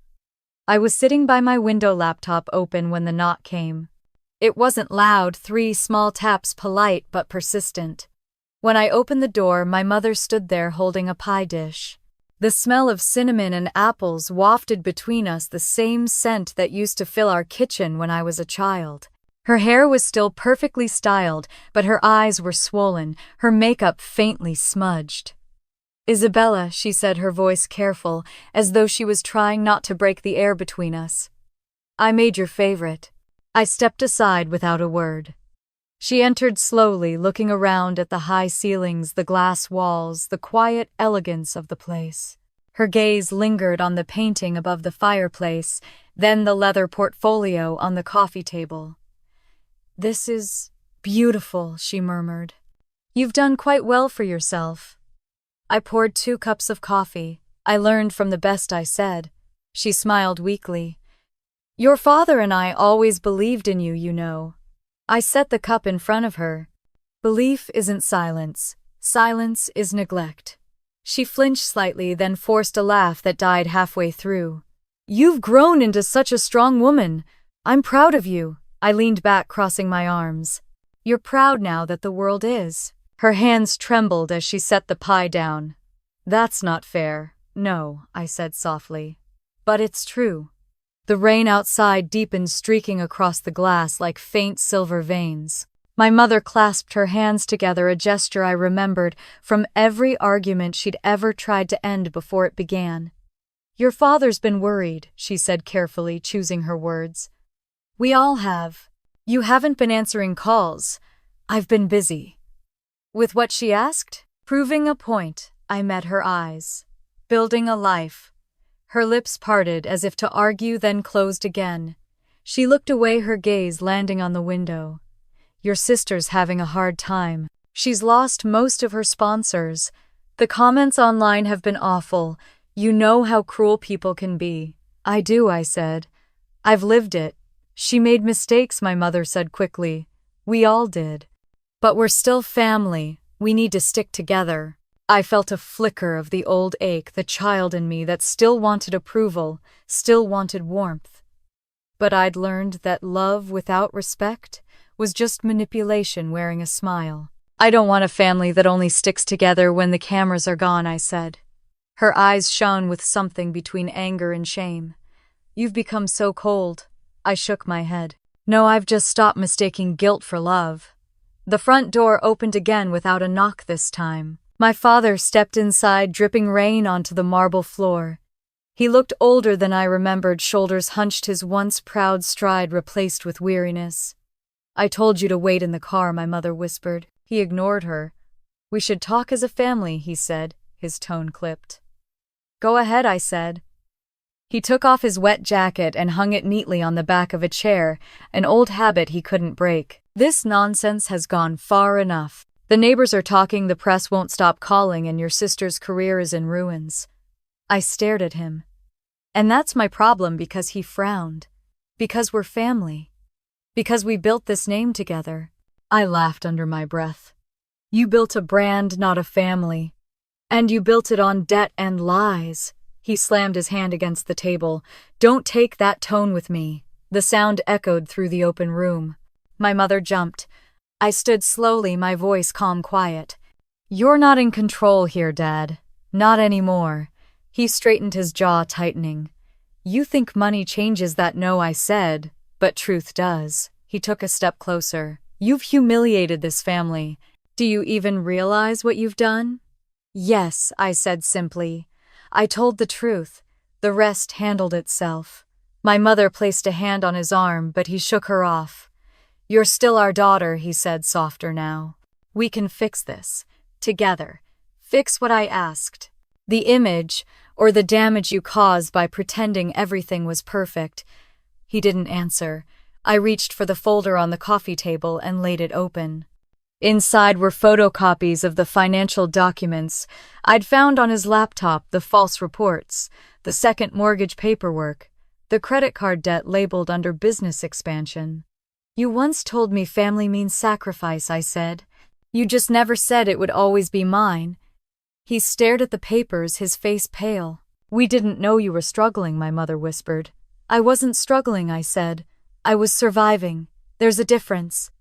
I was sitting by my window, laptop open, when the knock came. It wasn't loud, 3 small taps, polite but persistent. When I opened the door, my mother stood there holding a pie dish. The smell of cinnamon and apples wafted between us, the same scent that used to fill our kitchen when I was a child. Her hair was still perfectly styled, but her eyes were swollen, her makeup faintly smudged. "Isabella," she said, her voice careful, as though she was trying not to break the air between us. "I made your favorite." I stepped aside without a word. She entered slowly, looking around at the high ceilings, the glass walls, the quiet elegance of the place. Her gaze lingered on the painting above the fireplace, then the leather portfolio on the coffee table. "This is beautiful," she murmured. "You've done quite well for yourself." I poured 2 cups of coffee. "I learned from the best," I said. She smiled weakly. "Your father and I always believed in you, you know." I set the cup in front of her. "Belief isn't silence. Silence is neglect." She flinched slightly, then forced a laugh that died halfway through. "You've grown into such a strong woman. I'm proud of you." I leaned back, crossing my arms. "You're proud now that the world is." Her hands trembled as she set the pie down. "That's not fair." "No," I said softly. "But it's true." The rain outside deepened, streaking across the glass like faint silver veins. My mother clasped her hands together, a gesture I remembered from every argument she'd ever tried to end before it began. "Your father's been worried," she said carefully, choosing her words. "We all have. You haven't been answering calls." "I've been busy." With what she asked? Proving a point. I met her eyes. Building a life. Her lips parted as if to argue, then closed again. She looked away, her gaze landing on the window. "Your sister's having a hard time. She's lost most of her sponsors. The comments online have been awful. You know how cruel people can be. I do, I said. I've lived it. She made mistakes, my mother said quickly. We all did. But we're still family. We need to stick together. I felt a flicker of the old ache, the child in me that still wanted approval, still wanted warmth. But I'd learned that love without respect was just manipulation wearing a smile. I don't want a family that only sticks together when the cameras are gone, I said. Her eyes shone with something between anger and shame. You've become so cold. I shook my head. No, I've just stopped mistaking guilt for love. The front door opened again without a knock this time. My father stepped inside, dripping rain onto the marble floor. He looked older than I remembered, shoulders hunched, his once proud stride replaced with weariness. I told you to wait in the car, my mother whispered. He ignored her. We should talk as a family, he said, his tone clipped. Go ahead, I said. He took off his wet jacket and hung it neatly on the back of a chair, an old habit he couldn't break. This nonsense has gone far enough. The neighbors are talking, the press won't stop calling, and your sister's career is in ruins. I stared at him. And that's my problem, because he frowned. Because we're family. Because we built this name together. I laughed under my breath. You built a brand, not a family. And you built it on debt and lies. He slammed his hand against the table. Don't take that tone with me. The sound echoed through the open room. My mother jumped. I stood slowly, my voice calm, quiet. You're not in control here, Dad. Not anymore. He straightened, his jaw tightening. You think money changes that? No, I said, but truth does. He took a step closer. You've humiliated this family. Do you even realize what you've done? Yes, I said simply. I told the truth. The rest handled itself. My mother placed a hand on his arm, but he shook her off. You're still our daughter, he said, softer now. We can fix this. Together. Fix what I asked. The image, or the damage you caused by pretending everything was perfect. He didn't answer. I reached for the folder on the coffee table and laid it open. Inside were photocopies of the financial documents I'd found on his laptop, the false reports, the second mortgage paperwork, the credit card debt labeled under business expansion. You once told me family means sacrifice, I said. You just never said it would always be mine. He stared at the papers, his face pale. We didn't know you were struggling, my mother whispered. I wasn't struggling, I said. I was surviving. There's a difference.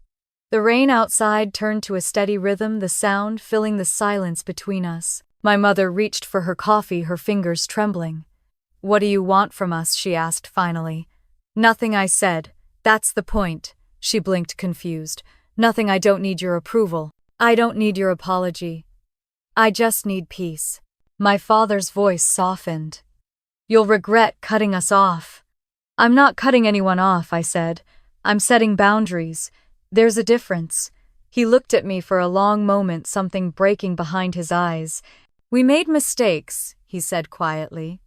The rain outside turned to a steady rhythm, the sound filling the silence between us. My mother reached for her coffee, her fingers trembling. What do you want from us? She asked finally. Nothing, I said. That's the point. She blinked, confused. Nothing. I don't need your approval. I don't need your apology. I just need peace. My father's voice softened. You'll regret cutting us off. I'm not cutting anyone off, I said. I'm setting boundaries. There's a difference. He looked at me for a long moment, something breaking behind his eyes. We made mistakes, he said quietly.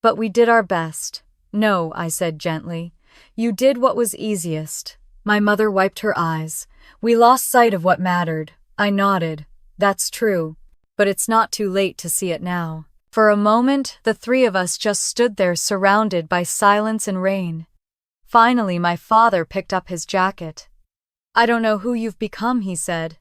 But we did our best. No, I said gently. You did what was easiest. My mother wiped her eyes. We lost sight of what mattered. I nodded. That's true. But it's not too late to see it now. For a moment, the three of us just stood there, surrounded by silence and rain. Finally, my father picked up his jacket. I don't know who you've become, he said.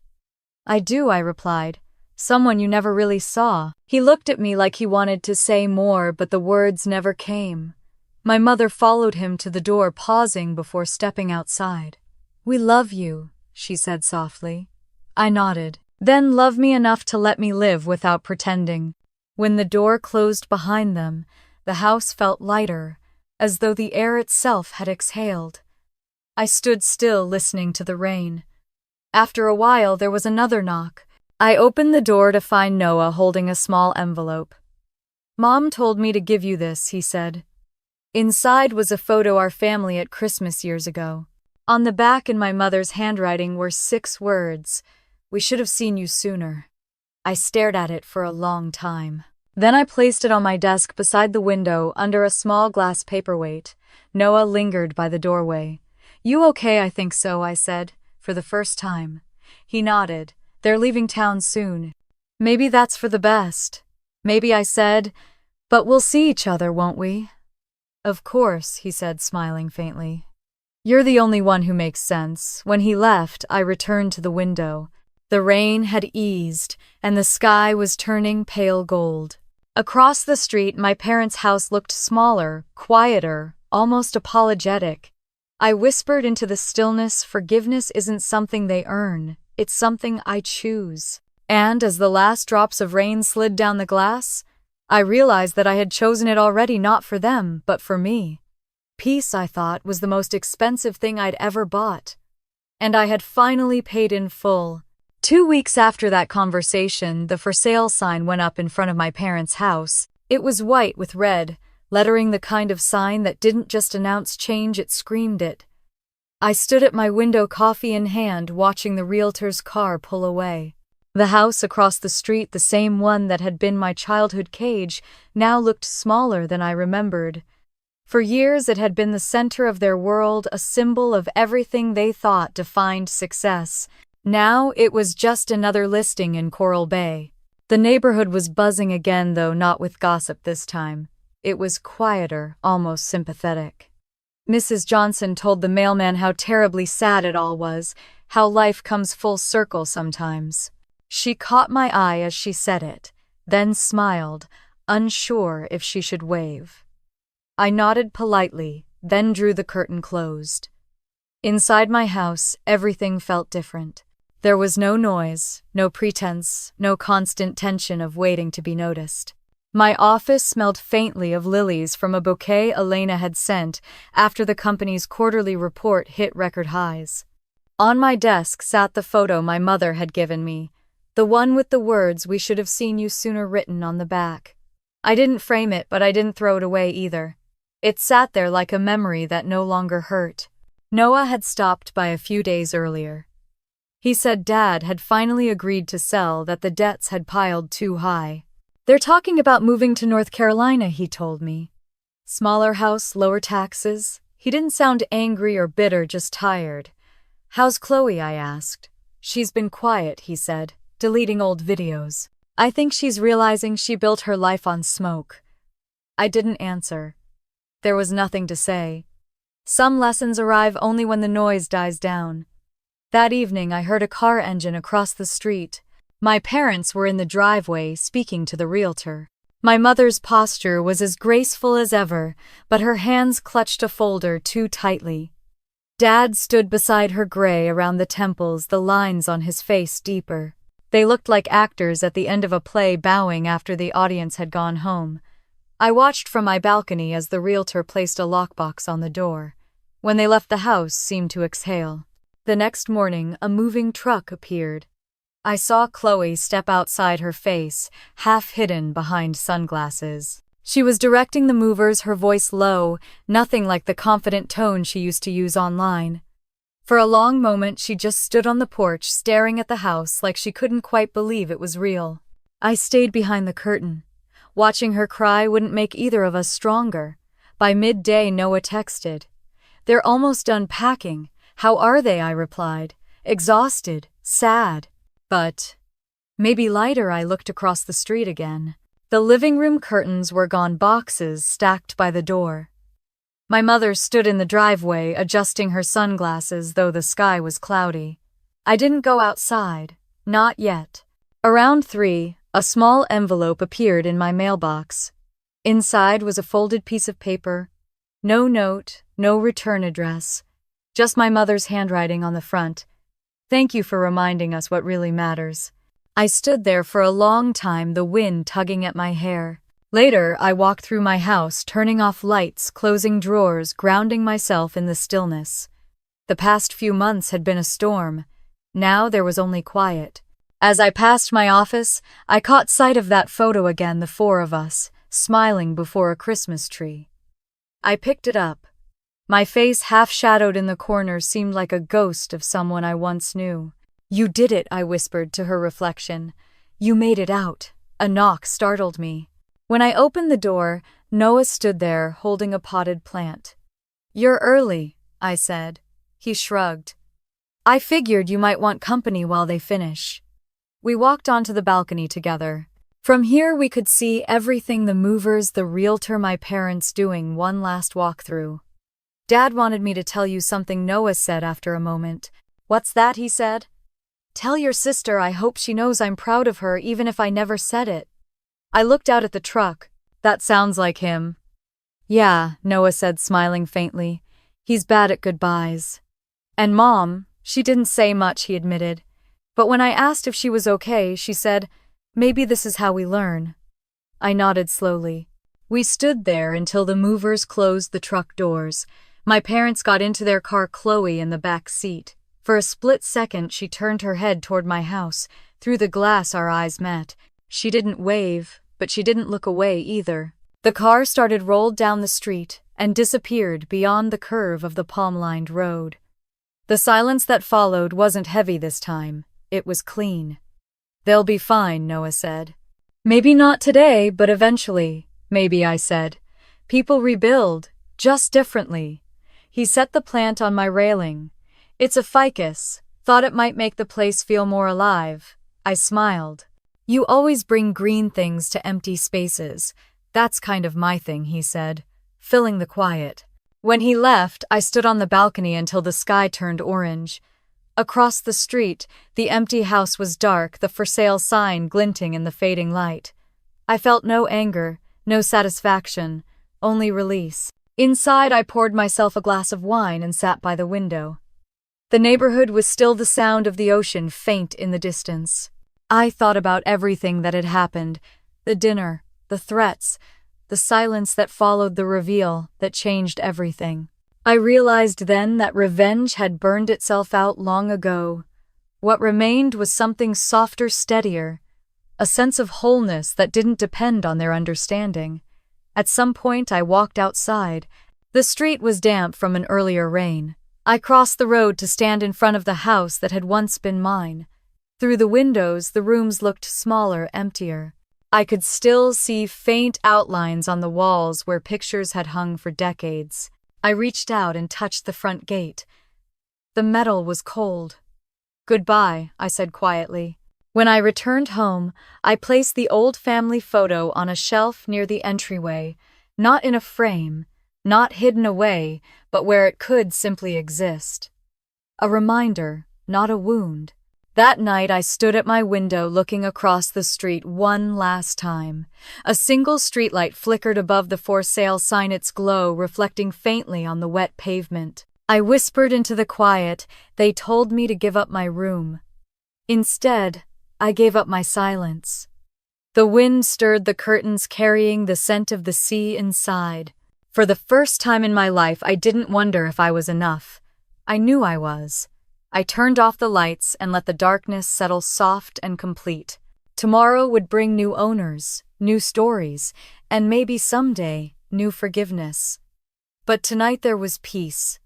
I do, I replied. Someone you never really saw. He looked at me like he wanted to say more, but the words never came. My mother followed him to the door, pausing before stepping outside. We love you, she said softly. I nodded. Then love me enough to let me live without pretending. When the door closed behind them, the house felt lighter, as though the air itself had exhaled. I stood still, listening to the rain. After a while, there was another knock. I opened the door to find Noah holding a small envelope. Mom told me to give you this, he said. Inside was a photo of our family at Christmas years ago. On the back, in my mother's handwriting, were 6 words. We should have seen you sooner. I stared at it for a long time. Then I placed it on my desk beside the window, under a small glass paperweight. Noah lingered by the doorway. You okay? I think so, I said, for the first time. He nodded. They're leaving town soon. Maybe that's for the best. Maybe, I said. But we'll see each other, won't we? Of course, he said, smiling faintly. You're the only one who makes sense. When he left, I returned to the window. The rain had eased, and the sky was turning pale gold. Across the street, my parents' house looked smaller, quieter, almost apologetic. I whispered into the stillness, forgiveness isn't something they earn, it's something I choose. And as the last drops of rain slid down the glass, I realized that I had chosen it already, not for them, but for me. Peace, I thought, was the most expensive thing I'd ever bought. And I had finally paid in full. 2 weeks after that conversation, the for sale sign went up in front of my parents' house. It was white with red, lettering, the kind of sign that didn't just announce change, it screamed it. I stood at my window, coffee in hand, watching the realtor's car pull away. The house across the street, the same one that had been my childhood cage, now looked smaller than I remembered. For years it had been the center of their world, a symbol of everything they thought defined success. Now it was just another listing in Coral Bay. The neighborhood was buzzing again, though not with gossip this time. It was quieter, almost sympathetic. Mrs. Johnson told the mailman how terribly sad it all was, how life comes full circle sometimes. She caught my eye as she said it, then smiled, unsure if she should wave. I nodded politely, then drew the curtain closed. Inside my house, everything felt different. There was no noise, no pretense, no constant tension of waiting to be noticed. My office smelled faintly of lilies from a bouquet Elena had sent after the company's quarterly report hit record highs. On my desk sat the photo my mother had given me, the one with the words "We should have seen you sooner" written on the back. I didn't frame it, but I didn't throw it away either. It sat there like a memory that no longer hurt. Noah had stopped by a few days earlier. He said Dad had finally agreed to sell, that the debts had piled too high. They're talking about moving to North Carolina, he told me. Smaller house, lower taxes. He didn't sound angry or bitter, just tired. How's Chloe? I asked. She's been quiet, he said, deleting old videos. I think she's realizing she built her life on smoke. I didn't answer. There was nothing to say. Some lessons arrive only when the noise dies down. That evening I heard a car engine across the street. My parents were in the driveway speaking to the realtor. My mother's posture was as graceful as ever, but her hands clutched a folder too tightly. Dad stood beside her, gray around the temples, the lines on his face deeper. They looked like actors at the end of a play, bowing after the audience had gone home. I watched from my balcony as the realtor placed a lockbox on the door. When they left the house, seemed to exhale. The next morning, a moving truck appeared. I saw Chloe step outside, her face half hidden behind sunglasses. She was directing the movers, her voice low, nothing like the confident tone she used to use online. For a long moment she just stood on the porch, staring at the house like she couldn't quite believe it was real. I stayed behind the curtain. Watching her cry wouldn't make either of us stronger. By midday, Noah texted. They're almost done packing. How are they? I replied. Exhausted, sad. But maybe lighter. I looked across the street again. The living room curtains were gone, boxes stacked by the door. My mother stood in the driveway, adjusting her sunglasses, though the sky was cloudy. I didn't go outside. Not yet. Around 3, a small envelope appeared in my mailbox. Inside was a folded piece of paper. No note, no return address. Just my mother's handwriting on the front. Thank you for reminding us what really matters. I stood there for a long time, the wind tugging at my hair. Later, I walked through my house, turning off lights, closing drawers, grounding myself in the stillness. The past few months had been a storm. Now there was only quiet. As I passed my office, I caught sight of that photo again, the 4 of us, smiling before a Christmas tree. I picked it up. My face, half-shadowed in the corner, seemed like a ghost of someone I once knew. You did it, I whispered to her reflection. You made it out. A knock startled me. When I opened the door, Noah stood there, holding a potted plant. You're early, I said. He shrugged. I figured you might want company while they finish. We walked onto the balcony together. From here we could see everything: the movers, the realtor, my parents doing one last walkthrough. Dad wanted me to tell you something, Noah said after a moment. What's that? He said. Tell your sister I hope she knows I'm proud of her even if I never said it. I looked out at the truck. That sounds like him. Yeah, Noah said, smiling faintly. He's bad at goodbyes. And Mom, she didn't say much, he admitted. But when I asked if she was okay, she said, maybe this is how we learn. I nodded slowly. We stood there until the movers closed the truck doors. My parents got into their car, Chloe in the back seat. For a split second, she turned her head toward my house. Through the glass, our eyes met. She didn't wave, but she didn't look away either. The car started, rolled down the street, and disappeared beyond the curve of the palm-lined road. The silence that followed wasn't heavy this time. It was clean. They'll be fine, Noah said. Maybe not today, but eventually. Maybe, I said. People rebuild, just differently. He set the plant on my railing. It's a ficus. Thought it might make the place feel more alive. I smiled. You always bring green things to empty spaces. That's kind of my thing, he said, filling the quiet. When he left, I stood on the balcony until the sky turned orange. Across the street, the empty house was dark, the for sale sign glinting in the fading light. I felt no anger, no satisfaction, only release. Inside, I poured myself a glass of wine and sat by the window. The neighborhood was still, the sound of the ocean faint in the distance. I thought about everything that had happened, the dinner, the threats, the silence that followed the reveal that changed everything. I realized then that revenge had burned itself out long ago. What remained was something softer, steadier, a sense of wholeness that didn't depend on their understanding. At some point, I walked outside. The street was damp from an earlier rain. I crossed the road to stand in front of the house that had once been mine. Through the windows, the rooms looked smaller, emptier. I could still see faint outlines on the walls where pictures had hung for decades. I reached out and touched the front gate. The metal was cold. Goodbye, I said quietly. When I returned home, I placed the old family photo on a shelf near the entryway, not in a frame, not hidden away, but where it could simply exist. A reminder, not a wound. That night I stood at my window looking across the street one last time. A single streetlight flickered above the for sale sign, its glow reflecting faintly on the wet pavement. I whispered into the quiet, they told me to give up my room. Instead, I gave up my silence. The wind stirred the curtains, carrying the scent of the sea inside. For the first time in my life, I didn't wonder if I was enough. I knew I was. I turned off the lights and let the darkness settle soft and complete. Tomorrow would bring new owners, new stories, and maybe someday, new forgiveness. But tonight there was peace.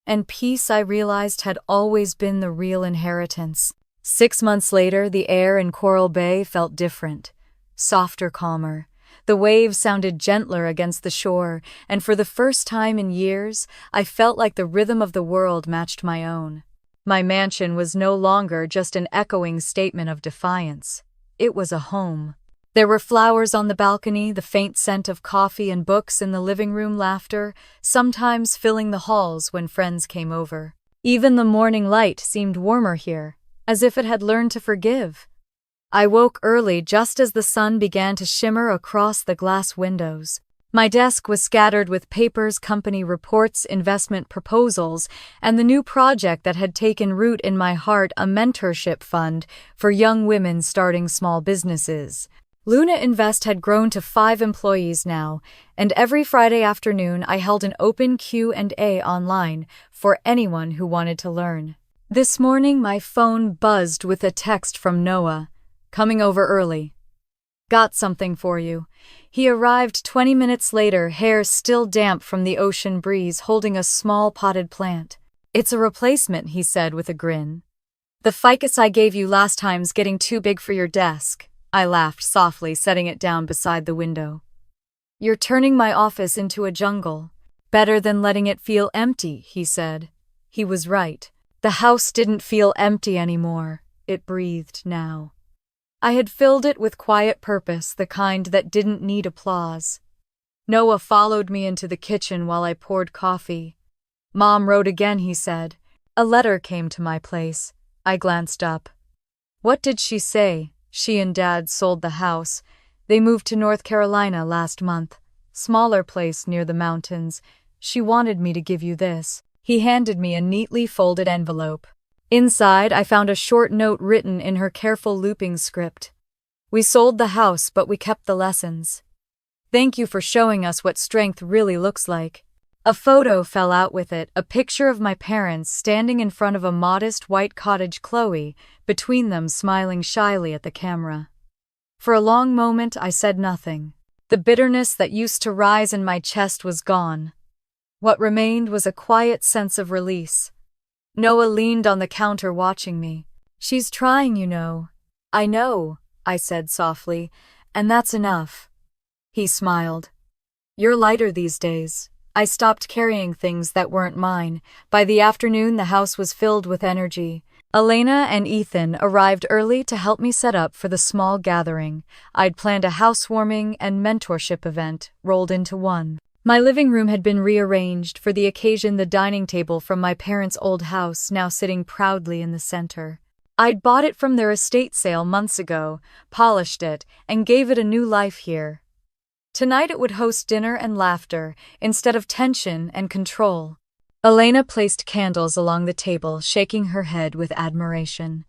And peace, I realized, had always been the real inheritance. 6 months later, the air in Coral Bay felt different, softer, calmer. The waves sounded gentler against the shore, and for the first time in years, I felt like the rhythm of the world matched my own. My mansion was no longer just an echoing statement of defiance. It was a home. There were flowers on the balcony, the faint scent of coffee and books in the living room, laughter, sometimes filling the halls when friends came over. Even the morning light seemed warmer here, as if it had learned to forgive. I woke early just as the sun began to shimmer across the glass windows. My desk was scattered with papers, company reports, investment proposals, and the new project that had taken root in my heart, a mentorship fund for young women starting small businesses. Luna Invest had grown to 5 employees now, and every Friday afternoon I held an open Q&A online for anyone who wanted to learn. This morning my phone buzzed with a text from Noah. Coming over early. Got something for you. He arrived 20 minutes later, hair still damp from the ocean breeze, holding a small potted plant. It's a replacement, he said with a grin. The ficus I gave you last time's getting too big for your desk. I laughed softly, setting it down beside the window. You're turning my office into a jungle. Better than letting it feel empty, he said. He was right. The house didn't feel empty anymore. It breathed now. I had filled it with quiet purpose, the kind that didn't need applause. Noah followed me into the kitchen while I poured coffee. "Mom wrote again," he said. A letter came to my place. I glanced up. "What did she say?" "She and Dad sold the house. They moved to North Carolina last month. Smaller place near the mountains. She wanted me to give you this." He handed me a neatly folded envelope. Inside, I found a short note written in her careful looping script. "We sold the house, but we kept the lessons. Thank you for showing us what strength really looks like." A photo fell out with it, a picture of my parents standing in front of a modest white cottage, Chloe, between them smiling shyly at the camera. For a long moment, I said nothing. The bitterness that used to rise in my chest was gone. What remained was a quiet sense of release. Noah leaned on the counter watching me. "She's trying, you know." "I know," I said softly, "and that's enough." He smiled. "You're lighter these days." I stopped carrying things that weren't mine. By the afternoon, the house was filled with energy. Elena and Ethan arrived early to help me set up for the small gathering. I'd planned a housewarming and mentorship event rolled into one. My living room had been rearranged for the occasion, the dining table from my parents' old house now sitting proudly in the center. I'd bought it from their estate sale months ago, polished it, and gave it a new life here. Tonight it would host dinner and laughter, instead of tension and control. Elena placed candles along the table, shaking her head with admiration.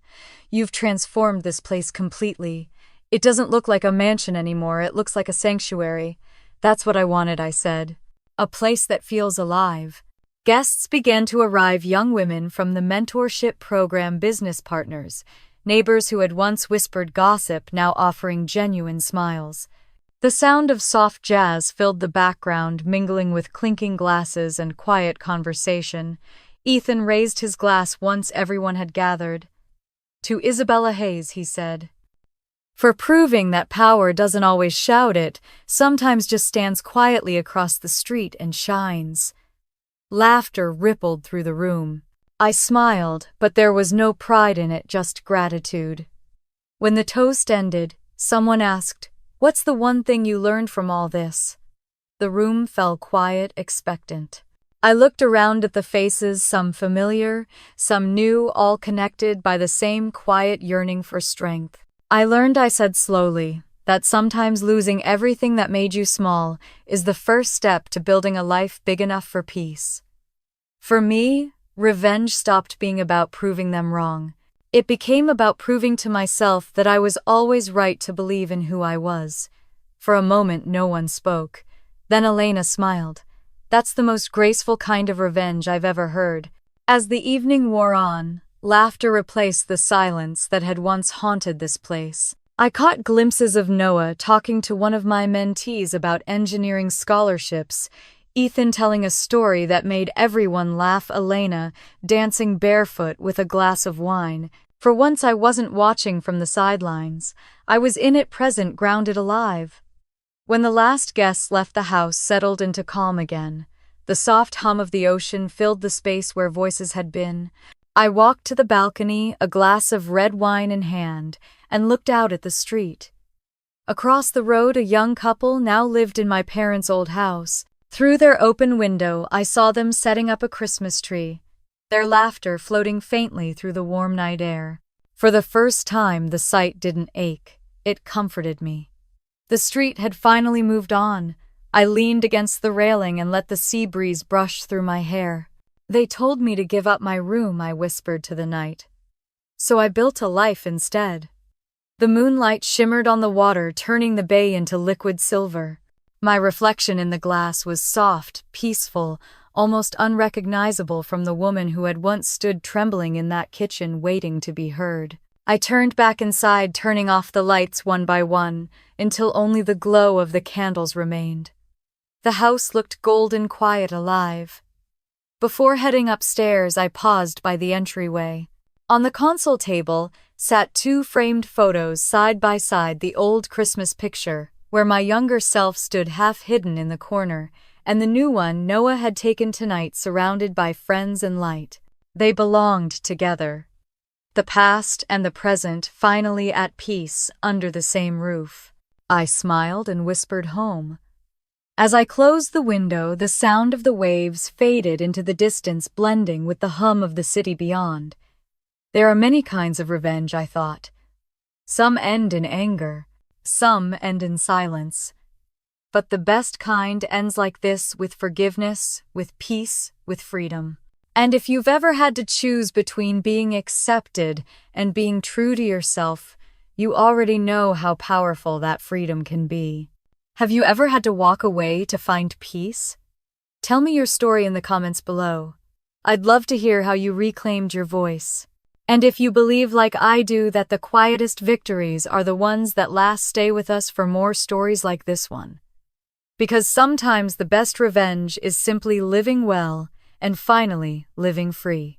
"You've transformed this place completely. It doesn't look like a mansion anymore, it looks like a sanctuary." "That's what I wanted," I said. "A place that feels alive." Guests began to arrive, young women from the mentorship program, business partners, neighbors who had once whispered gossip now offering genuine smiles. The sound of soft jazz filled the background, mingling with clinking glasses and quiet conversation. Ethan raised his glass once everyone had gathered. "To Isabella Hayes," he said. "For proving that power doesn't always shout it, sometimes just stands quietly across the street and shines." Laughter rippled through the room. I smiled, but there was no pride in it, just gratitude. When the toast ended, someone asked, "What's the one thing you learned from all this?" The room fell quiet, expectant. I looked around at the faces, some familiar, some new, all connected by the same quiet yearning for strength. "I learned," I said slowly, "that sometimes losing everything that made you small is the first step to building a life big enough for peace." For me, revenge stopped being about proving them wrong. It became about proving to myself that I was always right to believe in who I was. For a moment, no one spoke. Then Elena smiled. "That's the most graceful kind of revenge I've ever heard." As the evening wore on, laughter replaced the silence that had once haunted this place. I caught glimpses of Noah talking to one of my mentees about engineering scholarships, Ethan telling a story that made everyone laugh, Elena dancing barefoot with a glass of wine. For once I wasn't watching from the sidelines. I was in it, present, grounded, alive. When the last guests left, the house settled into calm again. The soft hum of the ocean filled the space where voices had been. I walked to the balcony, a glass of red wine in hand, and looked out at the street. Across the road, a young couple now lived in my parents' old house. Through their open window, I saw them setting up a Christmas tree, their laughter floating faintly through the warm night air. For the first time, the sight didn't ache. It comforted me. The street had finally moved on. I leaned against the railing and let the sea breeze brush through my hair. "They told me to give up my room," I whispered to the night. "So I built a life instead." The moonlight shimmered on the water, turning the bay into liquid silver. My reflection in the glass was soft, peaceful, almost unrecognizable from the woman who had once stood trembling in that kitchen waiting to be heard. I turned back inside, turning off the lights one by one, until only the glow of the candles remained. The house looked golden, quiet, alive. Before heading upstairs, I paused by the entryway. On the console table sat two framed photos side by side, the old Christmas picture, where my younger self stood half hidden in the corner, and the new one Noah had taken tonight, surrounded by friends and light. They belonged together. The past and the present finally at peace under the same roof. I smiled and whispered home. As I closed the window, the sound of the waves faded into the distance, blending with the hum of the city beyond. There are many kinds of revenge, I thought. Some end in anger, some end in silence. But the best kind ends like this, with forgiveness, with peace, with freedom. And if you've ever had to choose between being accepted and being true to yourself, you already know how powerful that freedom can be. Have you ever had to walk away to find peace? Tell me your story in the comments below. I'd love to hear how you reclaimed your voice. And if you believe like I do that the quietest victories are the ones that last, stay with us for more stories like this one. Because sometimes the best revenge is simply living well and finally living free.